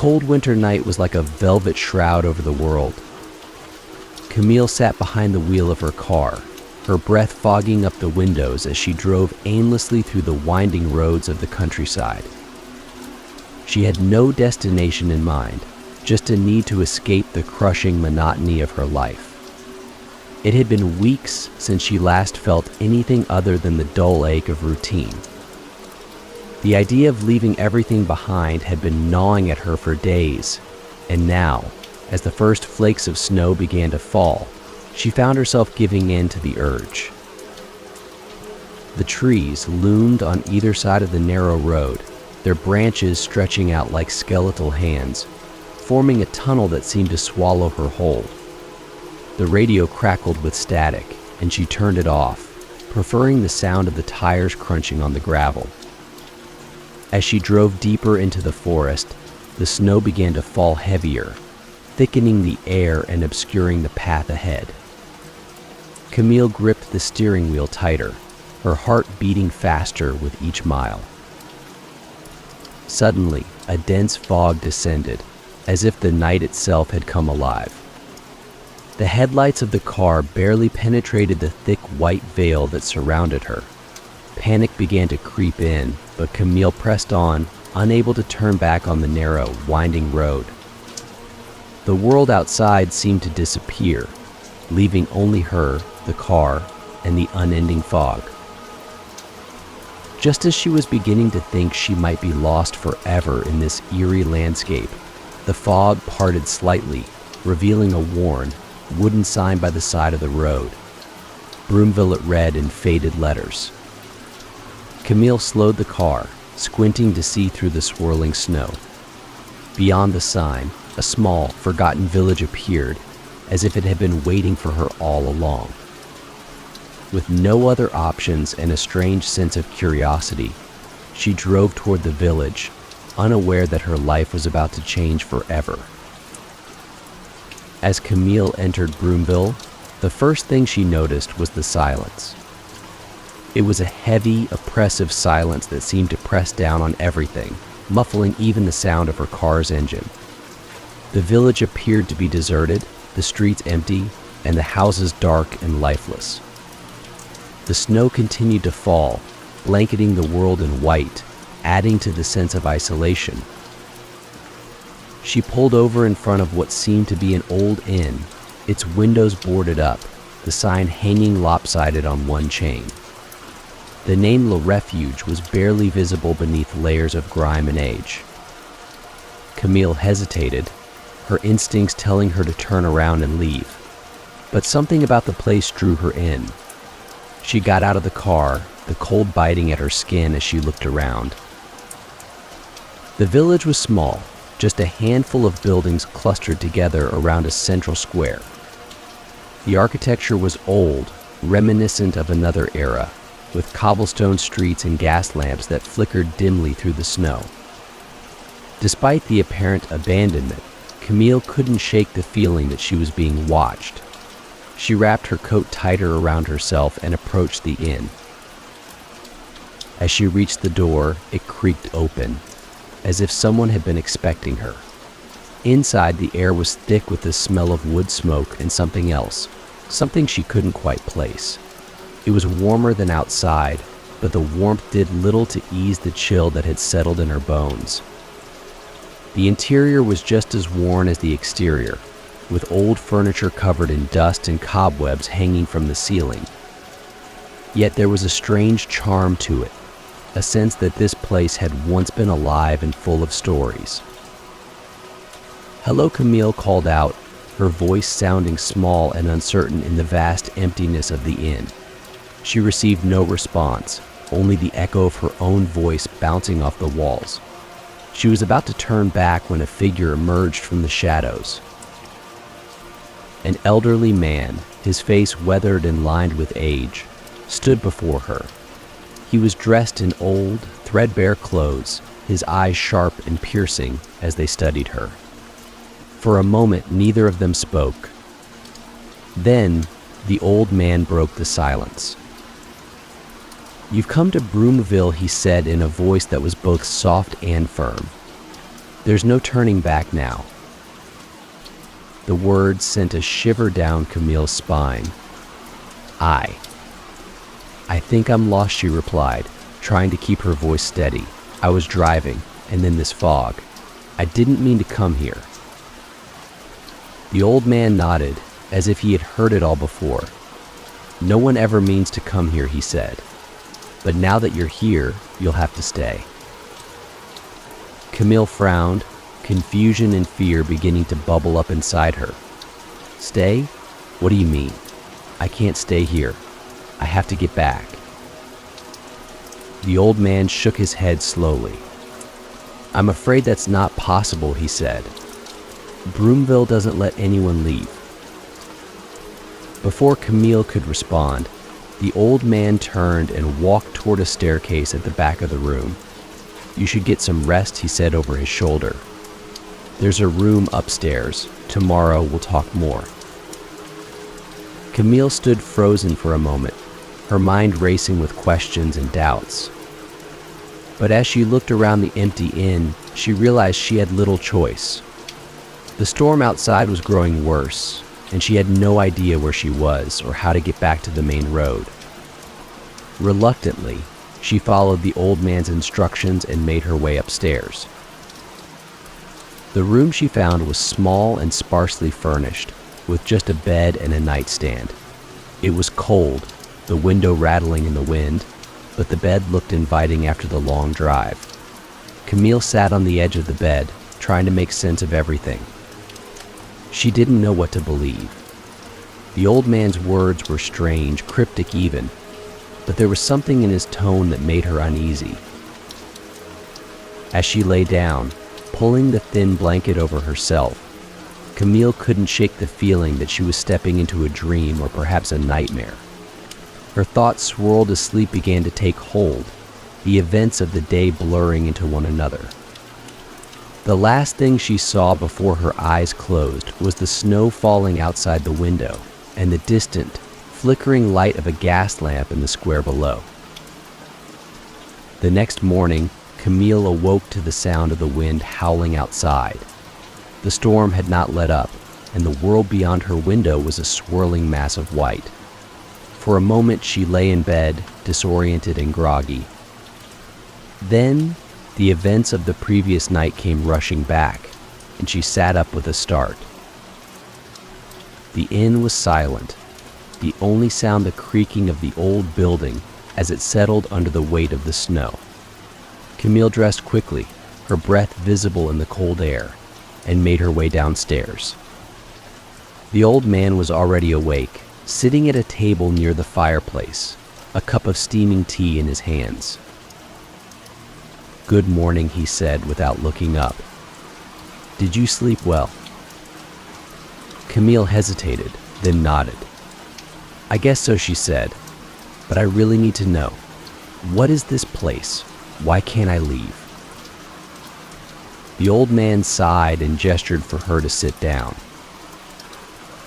cold winter night was like a velvet shroud over the world. Camille sat behind the wheel of her car, her breath fogging up the windows as she drove aimlessly through the winding roads of the countryside. She had no destination in mind, just a need to escape the crushing monotony of her life. It had been weeks since she last felt anything other than the dull ache of routine. The idea of leaving everything behind had been gnawing at her for days, and now, as the first flakes of snow began to fall, she found herself giving in to the urge. The trees loomed on either side of the narrow road, their branches stretching out like skeletal hands, forming a tunnel that seemed to swallow her whole. The radio crackled with static, and she turned it off, preferring the sound of the tires crunching on the gravel. As she drove deeper into the forest, the snow began to fall heavier, thickening the air and obscuring the path ahead. Camille gripped the steering wheel tighter, her heart beating faster with each mile. Suddenly, a dense fog descended, as if the night itself had come alive. The headlights of the car barely penetrated the thick white veil that surrounded her. Panic began to creep in, but Camille pressed on, unable to turn back on the narrow, winding road. The world outside seemed to disappear, leaving only her, the car, and the unending fog. Just as she was beginning to think she might be lost forever in this eerie landscape, the fog parted slightly, revealing a worn, wooden sign by the side of the road. Broomville it read in faded letters. Camille slowed the car, squinting to see through the swirling snow. Beyond the sign, a small, forgotten village appeared, as if it had been waiting for her all along. With no other options and a strange sense of curiosity, she drove toward the village, unaware that her life was about to change forever. As Camille entered Broomville, the first thing she noticed was the silence. It was a heavy, oppressive silence that seemed to press down on everything, muffling even the sound of her car's engine. The village appeared to be deserted, the streets empty, and the houses dark and lifeless. The snow continued to fall, blanketing the world in white, adding to the sense of isolation. She pulled over in front of what seemed to be an old inn, its windows boarded up, the sign hanging lopsided on one chain. The name Le Refuge was barely visible beneath layers of grime and age. Camille hesitated, her instincts telling her to turn around and leave. But something about the place drew her in. She got out of the car, the cold biting at her skin as she looked around. The village was small, just a handful of buildings clustered together around a central square. The architecture was old, reminiscent of another era, with cobblestone streets and gas lamps that flickered dimly through the snow. Despite the apparent abandonment, Camille couldn't shake the feeling that she was being watched. She wrapped her coat tighter around herself and approached the inn. As she reached the door, it creaked open, as if someone had been expecting her. Inside, the air was thick with the smell of wood smoke and something else, something she couldn't quite place. It was warmer than outside, but the warmth did little to ease the chill that had settled in her bones. The interior was just as worn as the exterior, with old furniture covered in dust and cobwebs hanging from the ceiling. Yet there was a strange charm to it, a sense that this place had once been alive and full of stories. "Hello," Camille called out, her voice sounding small and uncertain in the vast emptiness of the inn. She received no response, only the echo of her own voice bouncing off the walls. She was about to turn back when a figure emerged from the shadows. An elderly man, his face weathered and lined with age, stood before her. He was dressed in old, threadbare clothes, his eyes sharp and piercing as they studied her. For a moment, neither of them spoke. Then, the old man broke the silence. "You've come to Broomville," he said in a voice that was both soft and firm. There's no turning back now. The words sent a shiver down Camille's spine. I think I'm lost, she replied, trying to keep her voice steady. I was driving, and then this fog. I didn't mean to come here. The old man nodded, as if he had heard it all before. No one ever means to come here, he said. But now that you're here, you'll have to stay. Camille frowned, confusion and fear beginning to bubble up inside her. Stay? What do you mean? I can't stay here. I have to get back. The old man shook his head slowly. I'm afraid that's not possible, he said. Broomville doesn't let anyone leave. Before Camille could respond, the old man turned and walked toward a staircase at the back of the room. You should get some rest, he said over his shoulder. There's a room upstairs. Tomorrow we'll talk more. Camille stood frozen for a moment, her mind racing with questions and doubts. But as she looked around the empty inn, she realized she had little choice. The storm outside was growing worse, and she had no idea where she was or how to get back to the main road. Reluctantly, she followed the old man's instructions and made her way upstairs. The room she found was small and sparsely furnished, with just a bed and a nightstand. It was cold, the window rattling in the wind, but the bed looked inviting after the long drive. Camille sat on the edge of the bed, trying to make sense of everything. She didn't know what to believe. The old man's words were strange, cryptic even, but there was something in his tone that made her uneasy. As she lay down, pulling the thin blanket over herself, Camille couldn't shake the feeling that she was stepping into a dream or perhaps a nightmare. Her thoughts swirled as sleep began to take hold, the events of the day blurring into one another. The last thing she saw before her eyes closed was the snow falling outside the window and the distant, flickering light of a gas lamp in the square below. The next morning, Camille awoke to the sound of the wind howling outside. The storm had not let up, and the world beyond her window was a swirling mass of white. For a moment she lay in bed, disoriented and groggy. Then, the events of the previous night came rushing back, and she sat up with a start. The inn was silent, the only sound the creaking of the old building as it settled under the weight of the snow. Camille dressed quickly, her breath visible in the cold air, and made her way downstairs. The old man was already awake, sitting at a table near the fireplace, a cup of steaming tea in his hands. "Good morning," he said without looking up. "Did you sleep well?" Camille hesitated, then nodded. "I guess so," she said, "but I really need to know. What is this place? Why can't I leave?" The old man sighed and gestured for her to sit down.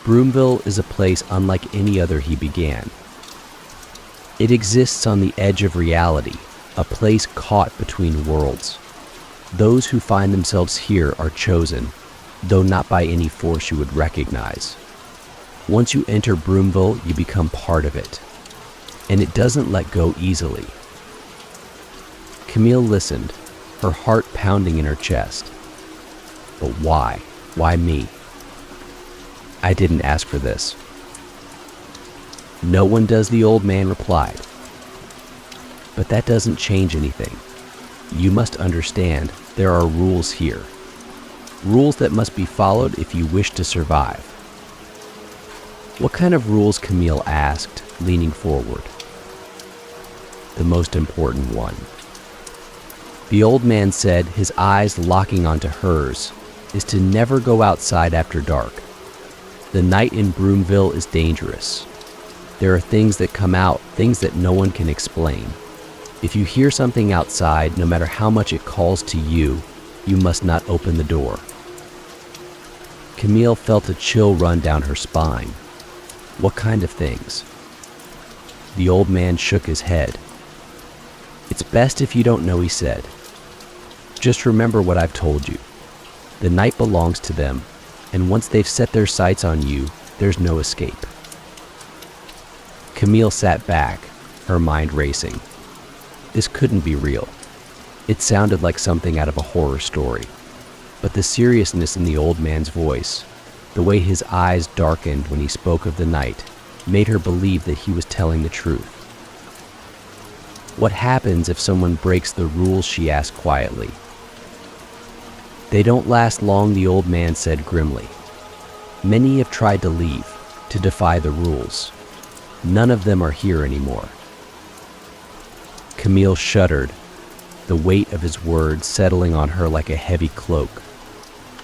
Broomville is a place unlike any other, he began. It exists on the edge of reality, a place caught between worlds. Those who find themselves here are chosen, though not by any force you would recognize. Once you enter Broomville, you become part of it, and it doesn't let go easily. Camille listened, her heart pounding in her chest. But why? Why me? "I didn't ask for this." "No one does," the old man replied. "But that doesn't change anything. You must understand there are rules here. Rules that must be followed if you wish to survive." "What kind of rules?" Camille asked, leaning forward. "The most important one." The old man said, his eyes locking onto hers, is to never go outside after dark. The night in Broomville is dangerous. There are things that come out, things that no one can explain. If you hear something outside, no matter how much it calls to you, you must not open the door. Camille felt a chill run down her spine. What kind of things? The old man shook his head. "It's best if you don't know," he said. "Just remember what I've told you. The night belongs to them, and once they've set their sights on you, there's no escape. Camille sat back, her mind racing. This couldn't be real. It sounded like something out of a horror story. But the seriousness in the old man's voice, the way his eyes darkened when he spoke of the night, made her believe that he was telling the truth. What happens if someone breaks the rules, she asked quietly. They don't last long, the old man said grimly. Many have tried to leave, to defy the rules. None of them are here anymore. Camille shuddered, the weight of his words settling on her like a heavy cloak.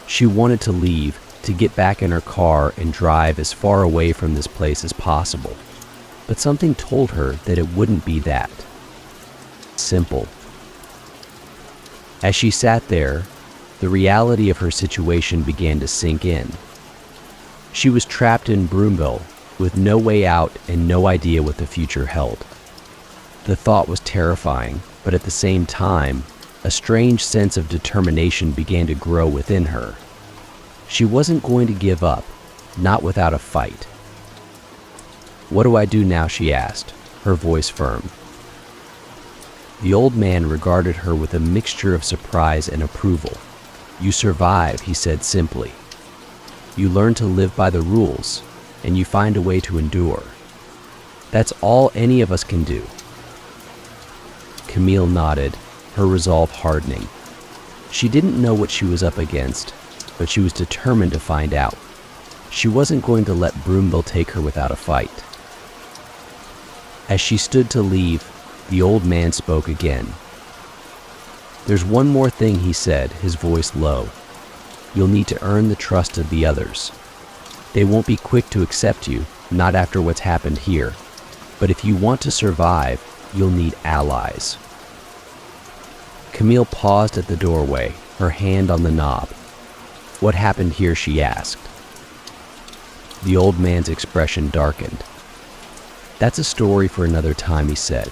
She wanted to leave, to get back in her car and drive as far away from this place as possible. But something told her that it wouldn't be that simple. As she sat there, the reality of her situation began to sink in. She was trapped in Broomville, with no way out and no idea what the future held. The thought was terrifying, but at the same time, a strange sense of determination began to grow within her. She wasn't going to give up, not without a fight. "What do I do now?" she asked, her voice firm. The old man regarded her with a mixture of surprise and approval. "You survive," he said simply. "You learn to live by the rules, and you find a way to endure. That's all any of us can do." Camille nodded, her resolve hardening. She didn't know what she was up against, but she was determined to find out. She wasn't going to let Broomville take her without a fight. As she stood to leave, the old man spoke again. "There's one more thing," he said, his voice low. "You'll need to earn the trust of the others. They won't be quick to accept you, not after what's happened here. But if you want to survive, you'll need allies." Camille paused at the doorway, her hand on the knob. "What happened here?" she asked. The old man's expression darkened. "That's a story for another time," he said.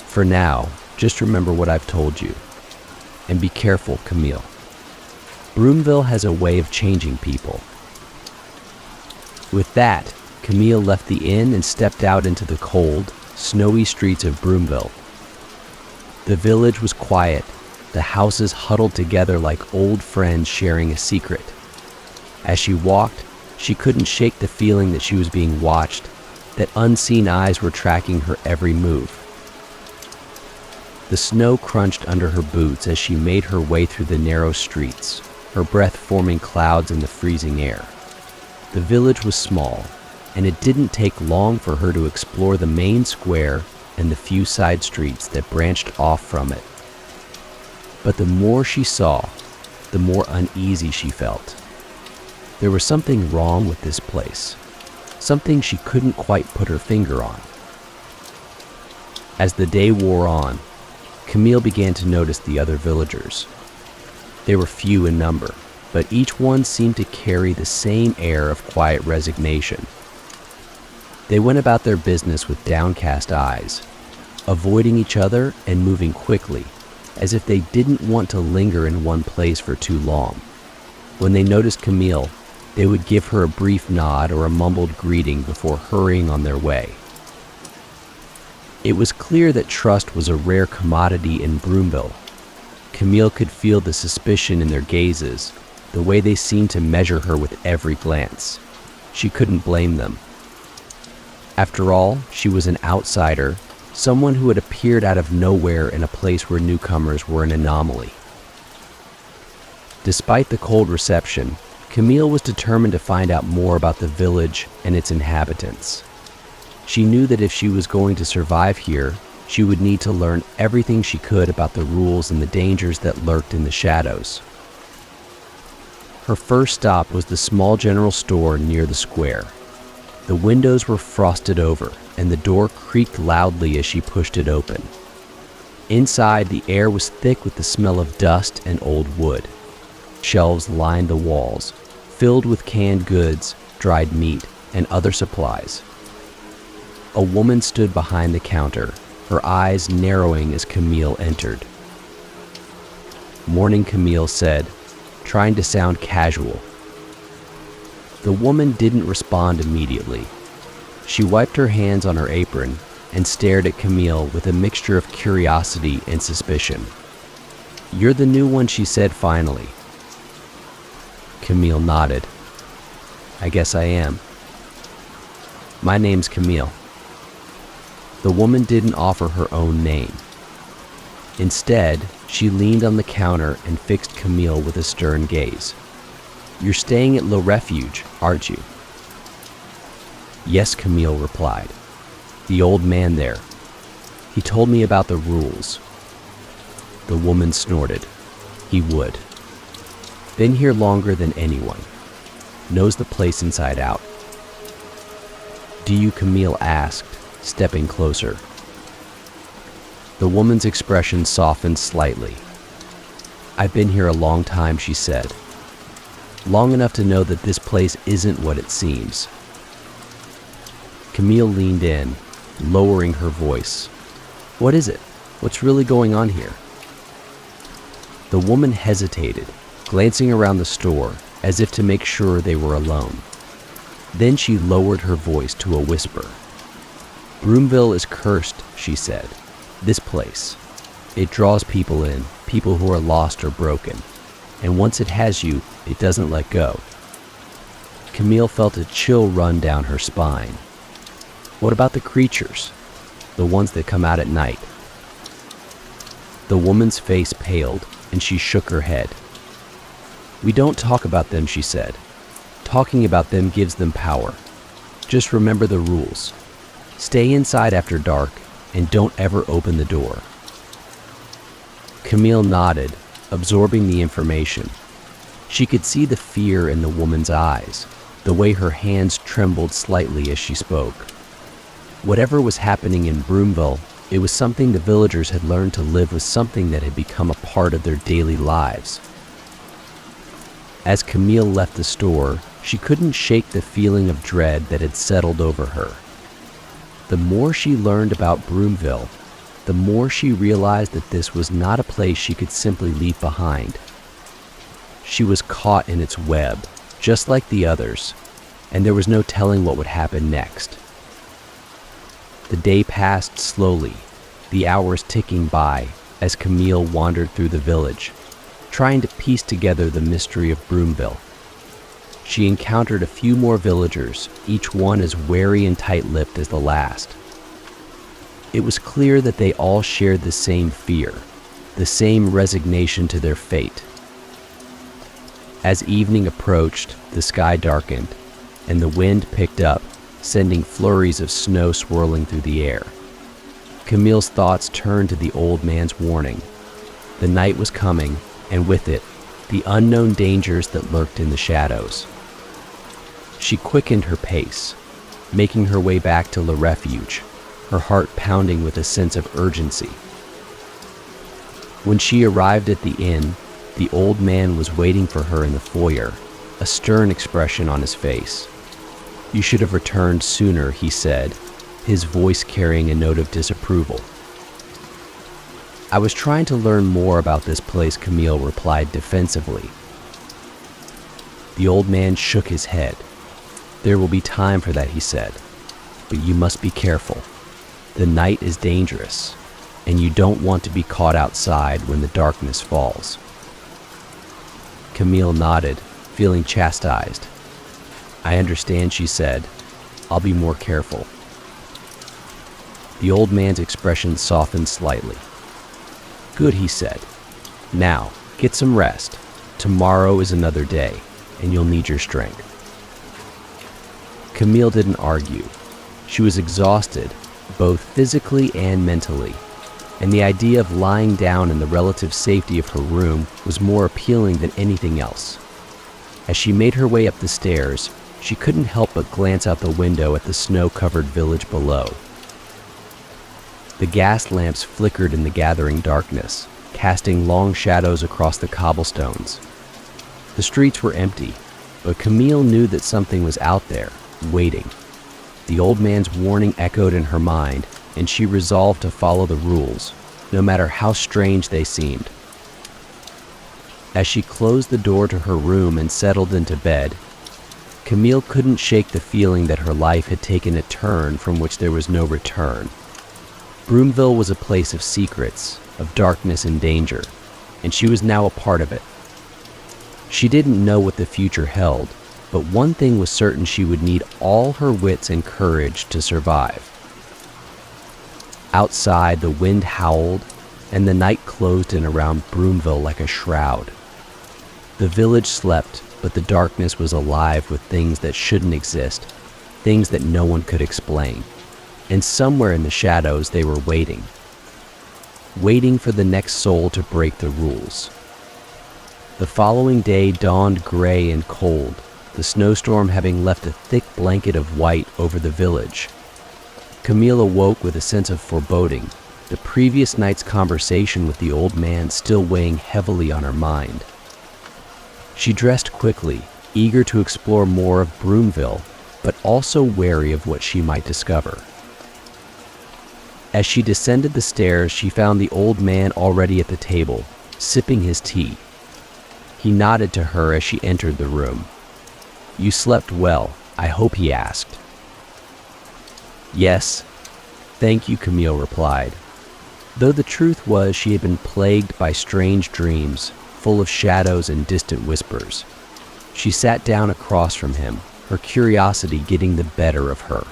"For now, just remember what I've told you. And be careful, Camille. Broomville has a way of changing people." With that, Camille left the inn and stepped out into the cold, snowy streets of Broomville. The village was quiet, the houses huddled together like old friends sharing a secret. As she walked, she couldn't shake the feeling that she was being watched, that unseen eyes were tracking her every move. The snow crunched under her boots as she made her way through the narrow streets, her breath forming clouds in the freezing air. The village was small, and it didn't take long for her to explore the main square and the few side streets that branched off from it. But the more she saw, the more uneasy she felt. There was something wrong with this place, something she couldn't quite put her finger on. As the day wore on, Camille began to notice the other villagers. They were few in number, but each one seemed to carry the same air of quiet resignation. They went about their business with downcast eyes, avoiding each other and moving quickly, as if they didn't want to linger in one place for too long. When they noticed Camille, they would give her a brief nod or a mumbled greeting before hurrying on their way. It was clear that trust was a rare commodity in Broomville. Camille could feel the suspicion in their gazes, the way they seemed to measure her with every glance. She couldn't blame them. After all, she was an outsider, someone who had appeared out of nowhere in a place where newcomers were an anomaly. Despite the cold reception, Camille was determined to find out more about the village and its inhabitants. She knew that if she was going to survive here, she would need to learn everything she could about the rules and the dangers that lurked in the shadows. Her first stop was the small general store near the square. The windows were frosted over, and the door creaked loudly as she pushed it open. Inside, the air was thick with the smell of dust and old wood. Shelves lined the walls, filled with canned goods, dried meat, and other supplies. A woman stood behind the counter, her eyes narrowing as Camille entered. "Morning," Camille said, trying to sound casual. The woman didn't respond immediately. She wiped her hands on her apron and stared at Camille with a mixture of curiosity and suspicion. "You're the new one," she said finally. Camille nodded. "I guess I am. My name's Camille." The woman didn't offer her own name. Instead, she leaned on the counter and fixed Camille with a stern gaze. "You're staying at Le Refuge, aren't you?" "Yes," Camille replied. "The old man there. He told me about the rules." The woman snorted. "He would. Been here longer than anyone. Knows the place inside out." "Do you?" Camille asked, stepping closer. The woman's expression softened slightly. "I've been here a long time," she said. "Long enough to know that this place isn't what it seems." Camille leaned in, lowering her voice. "What is it? What's really going on here?" The woman hesitated, glancing around the store as if to make sure they were alone. Then she lowered her voice to a whisper. "Broomville is cursed," she said. "This place. It draws people in, people who are lost or broken. And once it has you, it doesn't let go." Camille felt a chill run down her spine. "What about the creatures? The ones that come out at night?" The woman's face paled, and she shook her head. "We don't talk about them," she said. "Talking about them gives them power. Just remember the rules. Stay inside after dark, and don't ever open the door." Camille nodded, absorbing the information. She could see the fear in the woman's eyes, the way her hands trembled slightly as she spoke. Whatever was happening in Broomville, it was something the villagers had learned to live with, something that had become a part of their daily lives. As Camille left the store, she couldn't shake the feeling of dread that had settled over her. The more she learned about Broomville, the more she realized that this was not a place she could simply leave behind. She was caught in its web, just like the others, and there was no telling what would happen next. The day passed slowly, the hours ticking by as Camille wandered through the village, trying to piece together the mystery of Broomville. She encountered a few more villagers, each one as wary and tight-lipped as the last. It was clear that they all shared the same fear, the same resignation to their fate. As evening approached, the sky darkened, and the wind picked up, sending flurries of snow swirling through the air. Camille's thoughts turned to the old man's warning. The night was coming, and with it, the unknown dangers that lurked in the shadows. She quickened her pace, making her way back to Le Refuge, her heart pounding with a sense of urgency. When she arrived at the inn, the old man was waiting for her in the foyer, a stern expression on his face. "You should have returned sooner," he said, his voice carrying a note of disapproval. "I was trying to learn more about this place," Camille replied defensively. The old man shook his head. "There will be time for that," he said, "but you must be careful. The night is dangerous, and you don't want to be caught outside when the darkness falls." Camille nodded, feeling chastised. "I understand," she said. "I'll be more careful." The old man's expression softened slightly. "Good," he said. "Now, get some rest. Tomorrow is another day, and you'll need your strength." Camille didn't argue. She was exhausted, both physically and mentally, and the idea of lying down in the relative safety of her room was more appealing than anything else. As she made her way up the stairs, she couldn't help but glance out the window at the snow-covered village below. The gas lamps flickered in the gathering darkness, casting long shadows across the cobblestones. The streets were empty, but Camille knew that something was out there, waiting. The old man's warning echoed in her mind, and she resolved to follow the rules, no matter how strange they seemed. As she closed the door to her room and settled into bed, Camille couldn't shake the feeling that her life had taken a turn from which there was no return. Broomville was a place of secrets, of darkness and danger, and she was now a part of it. She didn't know what the future held, but one thing was certain: she would need all her wits and courage to survive. Outside, the wind howled, and the night closed in around Broomville like a shroud. The village slept, but the darkness was alive with things that shouldn't exist, things that no one could explain. And somewhere in the shadows, they were waiting for the next soul to break the rules. The following day dawned gray and cold, the snowstorm having left a thick blanket of white over the village. Camille awoke with a sense of foreboding, the previous night's conversation with the old man still weighing heavily on her mind. She dressed quickly, eager to explore more of Broomville, but also wary of what she might discover. As she descended the stairs, she found the old man already at the table, sipping his tea. He nodded to her as she entered the room. "You slept well, I hope," he asked. "Yes, thank you," Camille replied, though the truth was she had been plagued by strange dreams, full of shadows and distant whispers. She sat down across from him, her curiosity getting the better of her.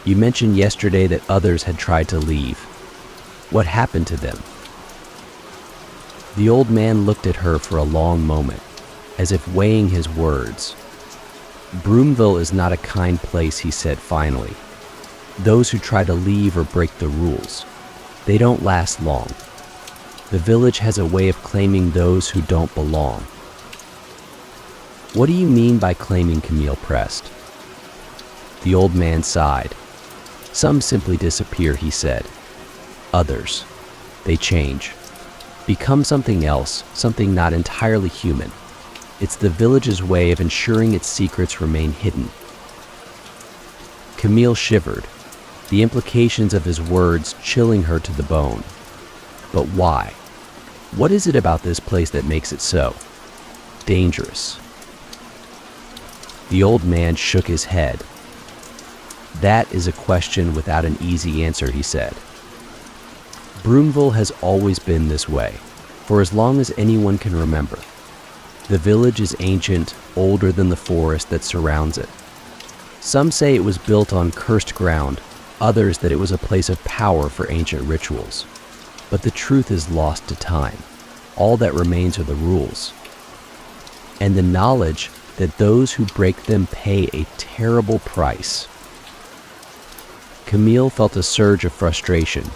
"You mentioned yesterday that others had tried to leave. What happened to them?" The old man looked at her for a long moment, as if weighing his words. "Broomville is not a kind place," he said finally. "Those who try to leave or break the rules, they don't last long. The village has a way of claiming those who don't belong." "What do you mean by claiming?" Camille pressed. The old man sighed. "Some simply disappear," he said. "Others, they change, become something else, something not entirely human. It's the village's way of ensuring its secrets remain hidden." Camille shivered, the implications of his words chilling her to the bone. But why? What is it about this place that makes it so dangerous? The old man shook his head. "That is a question without an easy answer," he said. "Broomville has always been this way, for as long as anyone can remember. The village is ancient, older than the forest that surrounds it. Some say it was built on cursed ground, others that it was a place of power for ancient rituals. But the truth is lost to time. All that remains are the rules, and the knowledge that those who break them pay a terrible price." Camille felt a surge of frustration.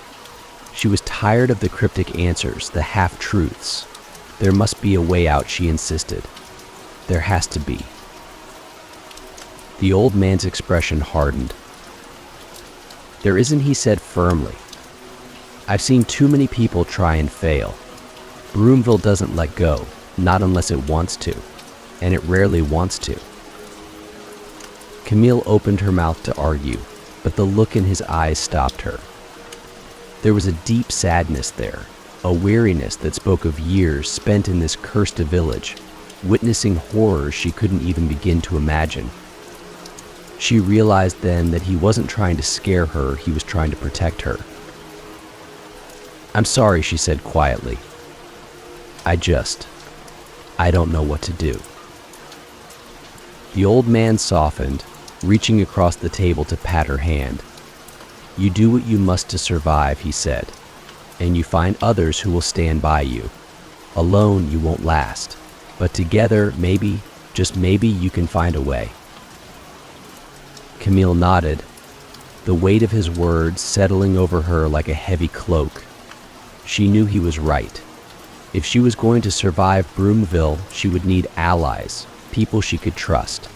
She was tired of the cryptic answers, the half-truths. There must be a way out, she insisted. There has to be. The old man's expression hardened. "There isn't," he said firmly. "I've seen too many people try and fail. Broomville doesn't let go, not unless it wants to, and it rarely wants to." Camille opened her mouth to argue, but the look in his eyes stopped her. There was a deep sadness there, a weariness that spoke of years spent in this cursed village, witnessing horrors she couldn't even begin to imagine. She realized then that he wasn't trying to scare her, he was trying to protect her. "I'm sorry," she said quietly. I don't know what to do." The old man softened, reaching across the table to pat her hand. "You do what you must to survive," he said, "and you find others who will stand by you. Alone you won't last, but together maybe, just maybe, you can find a way." Camille nodded, the weight of his words settling over her like a heavy cloak. She knew he was right. If she was going to survive Broomville, she would need allies, people she could trust.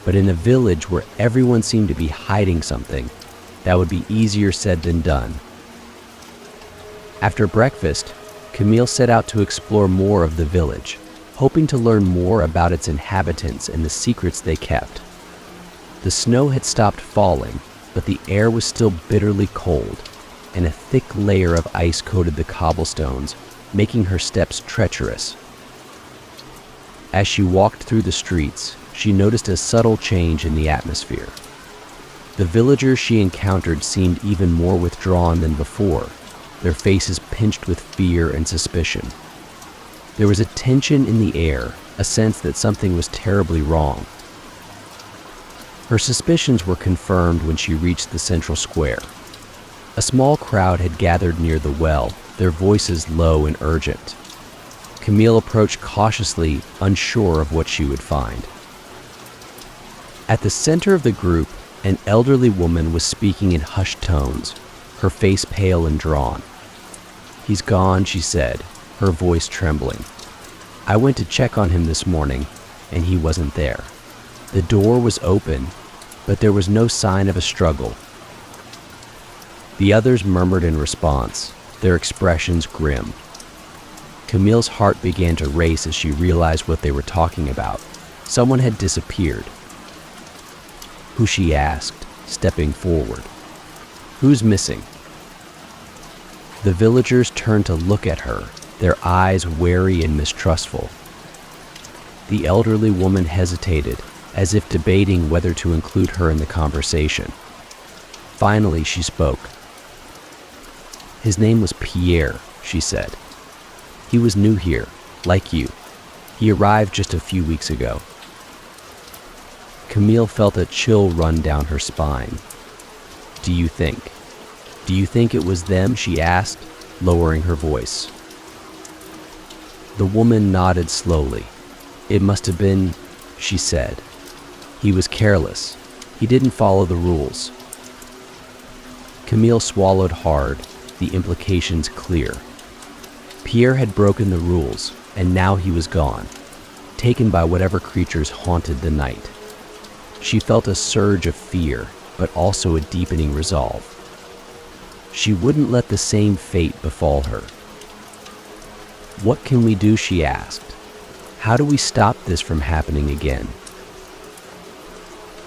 But in a village where everyone seemed to be hiding something, that would be easier said than done. After breakfast, Camille set out to explore more of the village, hoping to learn more about its inhabitants and the secrets they kept. The snow had stopped falling, but the air was still bitterly cold, and a thick layer of ice coated the cobblestones, making her steps treacherous, As she walked through the streets, she noticed a subtle change in the atmosphere. The villagers she encountered seemed even more withdrawn than before, their faces pinched with fear and suspicion. There was a tension in the air, a sense that something was terribly wrong. Her suspicions were confirmed when she reached the central square. A small crowd had gathered near the well, their voices low and urgent. Camille approached cautiously, unsure of what she would find. At the center of the group, an elderly woman was speaking in hushed tones, her face pale and drawn. "He's gone," she said, her voice trembling. "I went to check on him this morning, and he wasn't there." The door was open, but there was no sign of a struggle. The others murmured in response, their expressions grim. Camille's heart began to race as she realized what they were talking about. Someone had disappeared. "Who?" she asked, stepping forward. "Who's missing?" The villagers turned to look at her, their eyes wary and mistrustful. The elderly woman hesitated, as if debating whether to include her in the conversation. Finally, she spoke. "His name was Pierre," she said. "He was new here, like you. He arrived just a few weeks ago." Camille felt a chill run down her spine. Do you think it was them?" she asked, lowering her voice. The woman nodded slowly. "It must have been," she said. "He was careless. He didn't follow the rules." Camille swallowed hard, the implications clear. Pierre had broken the rules, and now he was gone, taken by whatever creatures haunted the night. She felt a surge of fear, but also a deepening resolve. She wouldn't let the same fate befall her. "What can we do?" she asked. "How do we stop this from happening again?"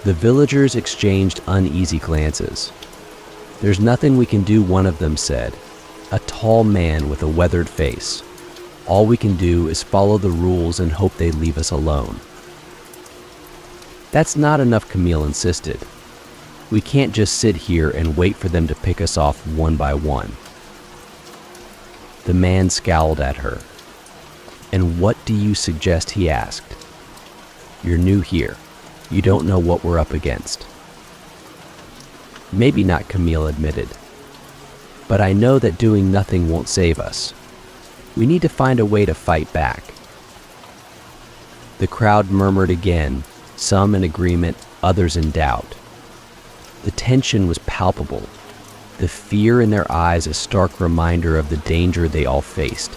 The villagers exchanged uneasy glances. "There's nothing we can do," one of them said, a tall man with a weathered face. "All we can do is follow the rules and hope they leave us alone." "That's not enough," Camille insisted. "We can't just sit here and wait for them to pick us off one by one." The man scowled at her. "And what do you suggest?" he asked. "You're new here. You don't know what we're up against." "Maybe not," Camille admitted. "But I know that doing nothing won't save us. We need to find a way to fight back." The crowd murmured again, some in agreement, others in doubt. The tension was palpable, the fear in their eyes a stark reminder of the danger they all faced.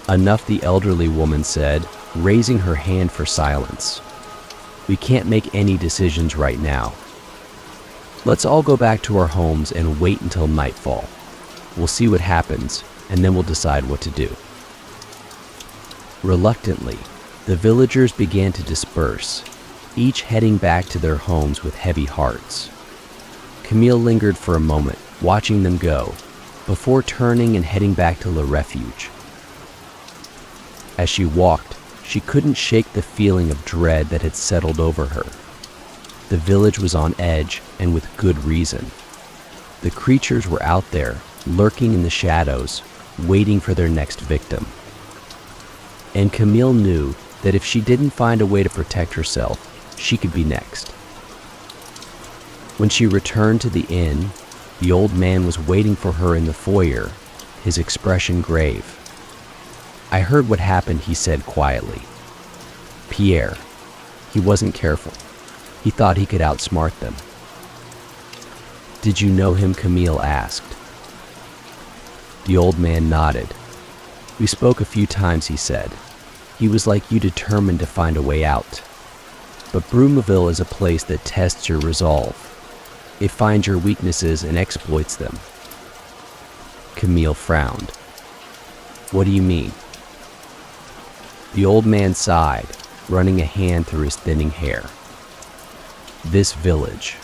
"Enough," the elderly woman said, raising her hand for silence. "We can't make any decisions right now. Let's all go back to our homes and wait until nightfall. We'll see what happens, and then we'll decide what to do." Reluctantly, the villagers began to disperse, each heading back to their homes with heavy hearts. Camille lingered for a moment, watching them go, before turning and heading back to Le Refuge. As she walked, she couldn't shake the feeling of dread that had settled over her. The village was on edge, and with good reason. The creatures were out there, lurking in the shadows, waiting for their next victim. And Camille knew that if she didn't find a way to protect herself, she could be next. When she returned to the inn, the old man was waiting for her in the foyer, his expression grave. "I heard what happened," he said quietly. "Pierre, he wasn't careful. He thought he could outsmart them." "Did you know him?" Camille asked. The old man nodded. "We spoke a few times," he said. "He was like you, determined to find a way out. But Brumoville is a place that tests your resolve. It finds your weaknesses and exploits them." Camille frowned. "What do you mean?" The old man sighed, running a hand through his thinning hair. "This village.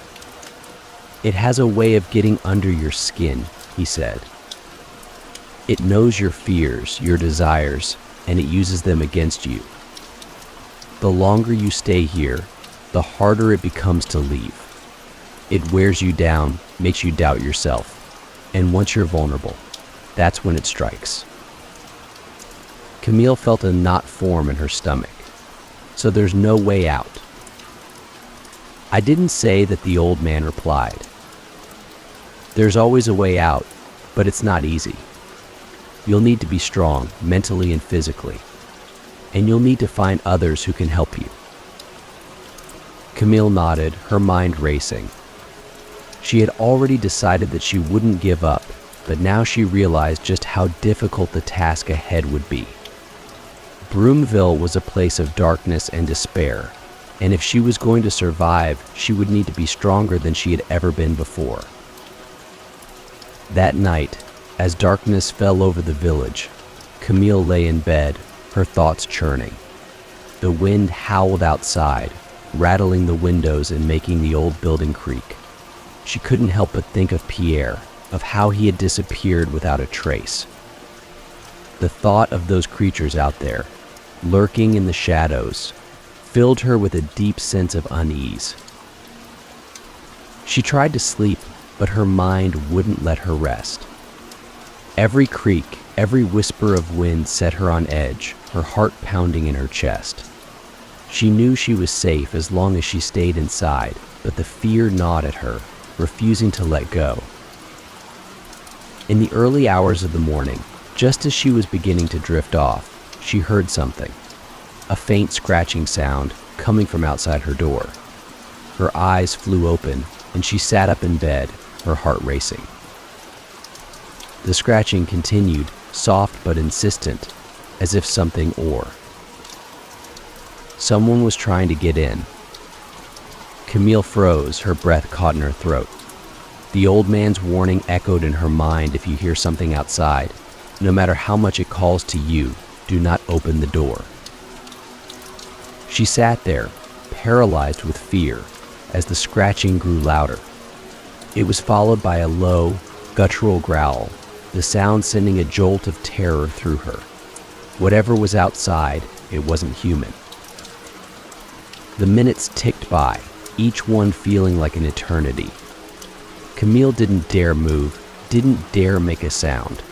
It has a way of getting under your skin," he said. "It knows your fears, your desires, and it uses them against you. The longer you stay here, the harder it becomes to leave. It wears you down, makes you doubt yourself, and once you're vulnerable, that's when it strikes. Camille felt a knot form in her stomach, so there's no way out. I didn't say that, the old man replied. There's always a way out, but it's not easy. You'll need to be strong, mentally and physically, and you'll need to find others who can help you. Camille nodded, her mind racing. She had already decided that she wouldn't give up, but now she realized just how difficult the task ahead would be. Broomville was a place of darkness and despair, and if she was going to survive, she would need to be stronger than she had ever been before. That night, as darkness fell over the village, Camille lay in bed, her thoughts churning. The wind howled outside, rattling the windows and making the old building creak. She couldn't help but think of Pierre, of how he had disappeared without a trace. The thought of those creatures out there, lurking in the shadows, filled her with a deep sense of unease. She tried to sleep, but her mind wouldn't let her rest. Every creak, every whisper of wind set her on edge, her heart pounding in her chest. She knew she was safe as long as she stayed inside, but the fear gnawed at her, refusing to let go. In the early hours of the morning, just as she was beginning to drift off, she heard something, a faint scratching sound coming from outside her door. Her eyes flew open, and she sat up in bed, her heart racing. The scratching continued, soft but insistent, as if something or. Someone was trying to get in. Camille froze, her breath caught in her throat. The old man's warning echoed in her mind: if you hear something outside, no matter how much it calls to you, do not open the door. She sat there, paralyzed with fear, as the scratching grew louder. It was followed by a low, guttural growl, the sound sending a jolt of terror through her. Whatever was outside, it wasn't human. The minutes ticked by, each one feeling like an eternity. Camille didn't dare move, didn't dare make a sound.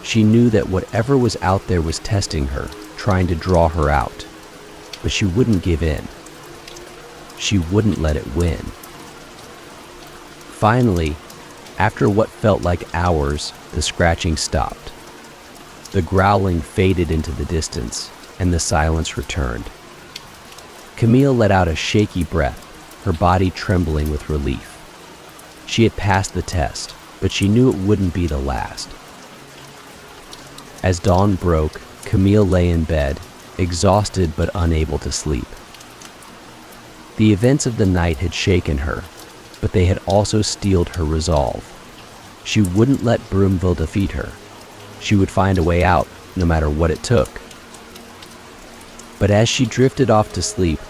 She knew that whatever was out there was testing her, trying to draw her out. But she wouldn't give in. She wouldn't let it win. Finally, after what felt like hours, the scratching stopped. The growling faded into the distance, and the silence returned. Camille let out a shaky breath, her body trembling with relief. She had passed the test, but she knew it wouldn't be the last. As dawn broke, Camille lay in bed, exhausted but unable to sleep. The events of the night had shaken her, but they had also steeled her resolve. She wouldn't let Broomville defeat her. She would find a way out, no matter what it took. But as she drifted off to sleep,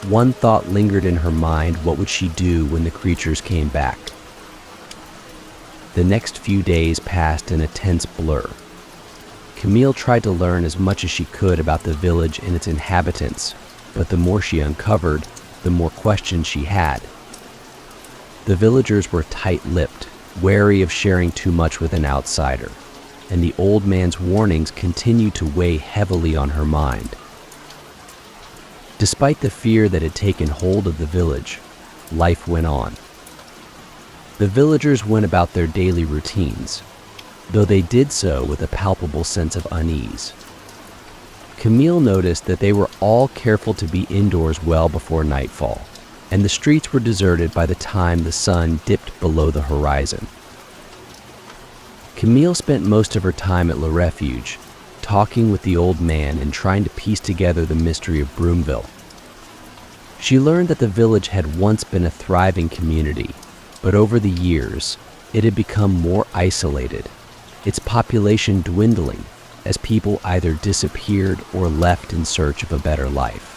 one thought lingered in her mind: what would she do when the creatures came back? The next few days passed in a tense blur. Camille tried to learn as much as she could about the village and its inhabitants, but the more she uncovered, the more questions she had. The villagers were tight-lipped, wary of sharing too much with an outsider, and the old man's warnings continued to weigh heavily on her mind. Despite the fear that had taken hold of the village, life went on. The villagers went about their daily routines, though they did so with a palpable sense of unease. Camille noticed that they were all careful to be indoors well before nightfall, and the streets were deserted by the time the sun dipped below the horizon. Camille spent most of her time at Le Refuge, talking with the old man and trying to piece together the mystery of Broomville. She learned that the village had once been a thriving community, but over the years, it had become more isolated, its population dwindling as people either disappeared or left in search of a better life.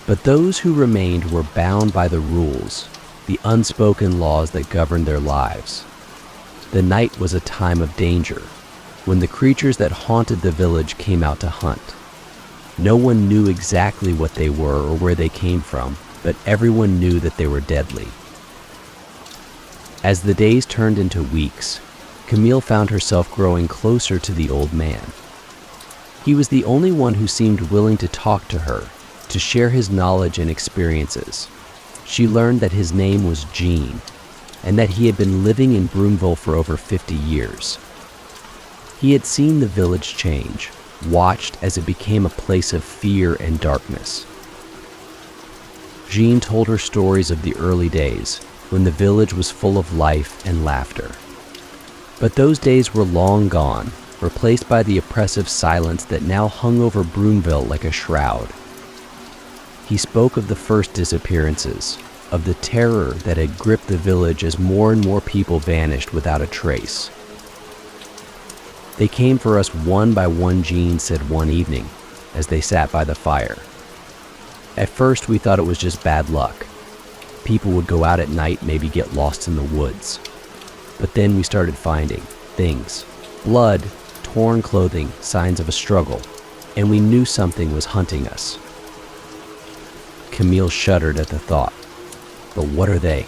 But those who remained were bound by the rules, the unspoken laws that governed their lives. The night was a time of danger, when the creatures that haunted the village came out to hunt. No one knew exactly what they were or where they came from, but everyone knew that they were deadly. As the days turned into weeks, Camille found herself growing closer to the old man. He was the only one who seemed willing to talk to her, to share his knowledge and experiences. She learned that his name was Gene, and that he had been living in Broomville for over 50 years. He had seen the village change, watched as it became a place of fear and darkness. Jean told her stories of the early days, when the village was full of life and laughter. But those days were long gone, replaced by the oppressive silence that now hung over Broomville like a shroud. He spoke of the first disappearances, of the terror that had gripped the village as more and more people vanished without a trace. "They came for us one by one," Jean said one evening, as they sat by the fire. "At first we thought it was just bad luck. People would go out at night, maybe get lost in the woods. But then we started finding things, blood, torn clothing, signs of a struggle, and we knew something was hunting us." Camille shuddered at the thought. "But what are they?"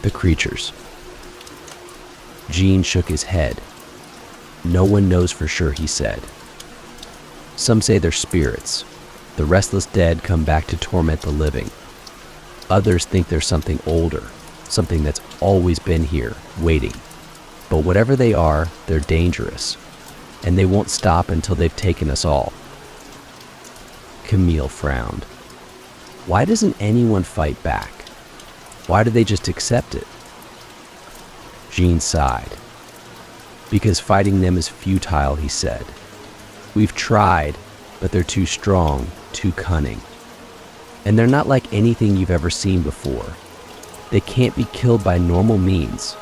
"The creatures." Jean shook his head. "No one knows for sure," he said. "Some say they're spirits. The restless dead come back to torment the living. Others think there's something older, something that's always been here, waiting. But whatever they are, they're dangerous, and they won't stop until they've taken us all." Camille frowned. Why doesn't anyone fight back? Why do they just accept it? Jean sighed. "Because fighting them is futile," he said. "We've tried, but they're too strong, too cunning. And they're not like anything you've ever seen before. They can't be killed by normal means.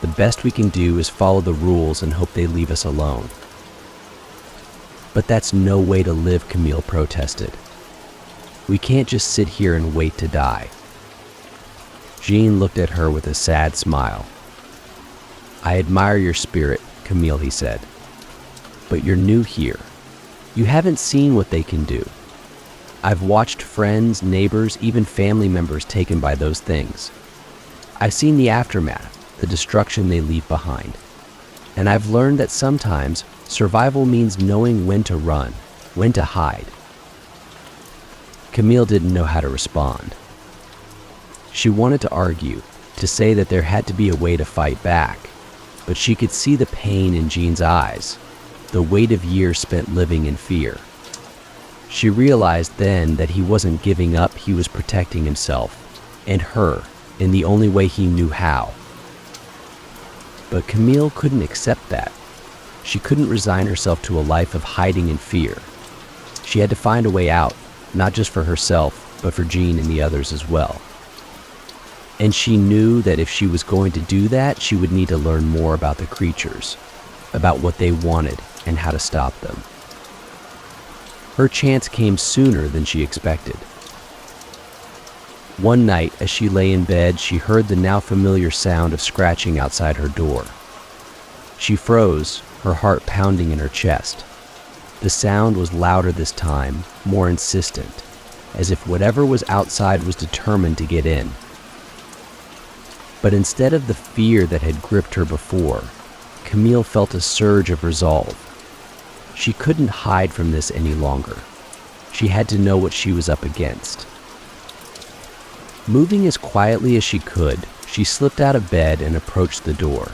The best we can do is follow the rules and hope they leave us alone." "But that's no way to live," Camille protested. "We can't just sit here and wait to die." Jean looked at her with a sad smile. "I admire your spirit, Camille," he said. "But you're new here. You haven't seen what they can do. I've watched friends, neighbors, even family members taken by those things. I've seen the aftermath, the destruction they leave behind. And I've learned that sometimes survival means knowing when to run, when to hide." Camille didn't know how to respond. She wanted to argue, to say that there had to be a way to fight back, but she could see the pain in Jean's eyes, the weight of years spent living in fear. She realized then that he wasn't giving up, he was protecting himself, and her, in the only way he knew how. But Camille couldn't accept that. She couldn't resign herself to a life of hiding and fear. She had to find a way out, not just for herself, but for Jean and the others as well. And she knew that if she was going to do that, she would need to learn more about the creatures, about what they wanted and how to stop them. Her chance came sooner than she expected. One night, as she lay in bed, she heard the now familiar sound of scratching outside her door. She froze, her heart pounding in her chest. The sound was louder this time, more insistent, as if whatever was outside was determined to get in. But instead of the fear that had gripped her before, Camille felt a surge of resolve. She couldn't hide from this any longer. She had to know what she was up against. Moving as quietly as she could, she slipped out of bed and approached the door.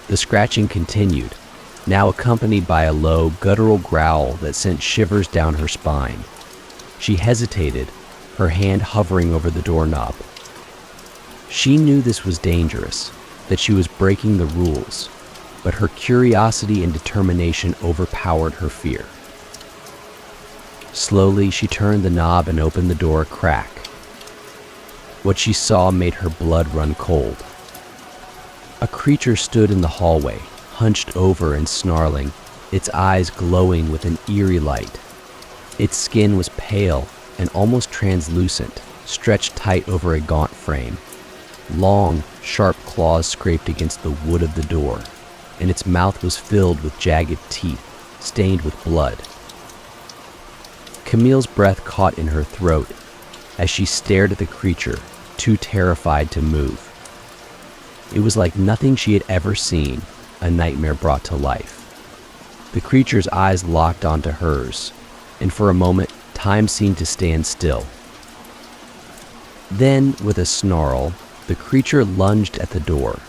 The scratching continued, now accompanied by a low, guttural growl that sent shivers down her spine. She hesitated, her hand hovering over the doorknob. She knew this was dangerous, that she was breaking the rules, but her curiosity and determination overpowered her fear. Slowly, she turned the knob and opened the door a crack. What she saw made her blood run cold. A creature stood in the hallway, hunched over and snarling, its eyes glowing with an eerie light. Its skin was pale and almost translucent, stretched tight over a gaunt frame. Long, sharp claws scraped against the wood of the door. and its mouth was filled with jagged teeth, stained with blood. Camille's breath caught in her throat as she stared at the creature, too terrified to move. It was like nothing she had ever seen, a nightmare brought to life. The creature's eyes locked onto hers, and for a moment, time seemed to stand still. Then, with a snarl, the creature lunged at the door.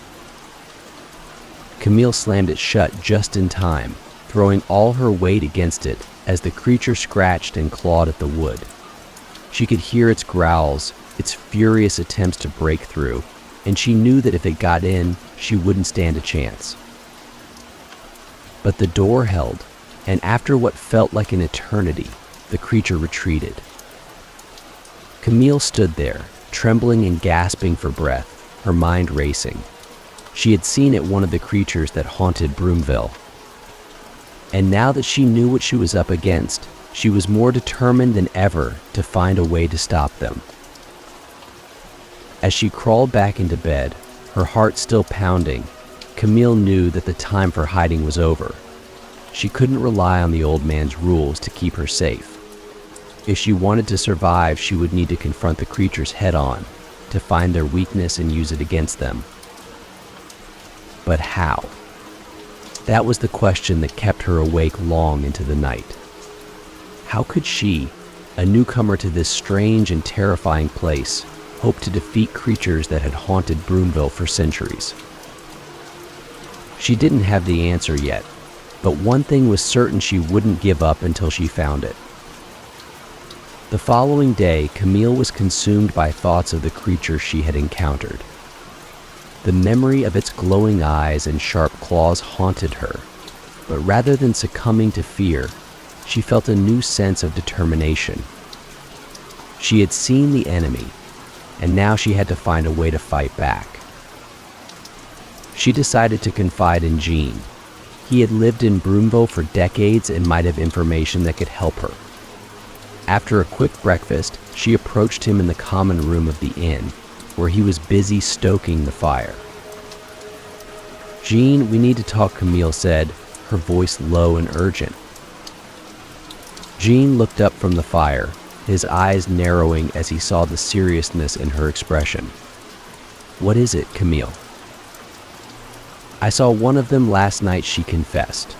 Camille slammed it shut just in time, throwing all her weight against it as the creature scratched and clawed at the wood. She could hear its growls, its furious attempts to break through, and she knew that if it got in, she wouldn't stand a chance. But the door held, and after what felt like an eternity, the creature retreated. Camille stood there, trembling and gasping for breath, her mind racing. She had seen it one of the creatures that haunted Broomville. And now that she knew what she was up against, she was more determined than ever to find a way to stop them. As she crawled back into bed, her heart still pounding, Camille knew that the time for hiding was over. She couldn't rely on the old man's rules to keep her safe. If she wanted to survive, she would need to confront the creatures head-on, to find their weakness and use it against them. But how? That was the question that kept her awake long into the night. How could she, a newcomer to this strange and terrifying place, hope to defeat creatures that had haunted Broomville for centuries? She didn't have the answer yet, but one thing was certain: she wouldn't give up until she found it. The following day, Camille was consumed by thoughts of the creature she had encountered. The memory of its glowing eyes and sharp claws haunted her, but rather than succumbing to fear, she felt a new sense of determination. She had seen the enemy, and now she had to find a way to fight back. She decided to confide in Jean. He had lived in Broomville for decades and might have information that could help her. After a quick breakfast, she approached him in the common room of the inn, where he was busy stoking the fire. "Jean, we need to talk," Camille said, her voice low and urgent. Jean looked up from the fire, his eyes narrowing as he saw the seriousness in her expression. "What is it, Camille?" "I saw one of them last night," she confessed.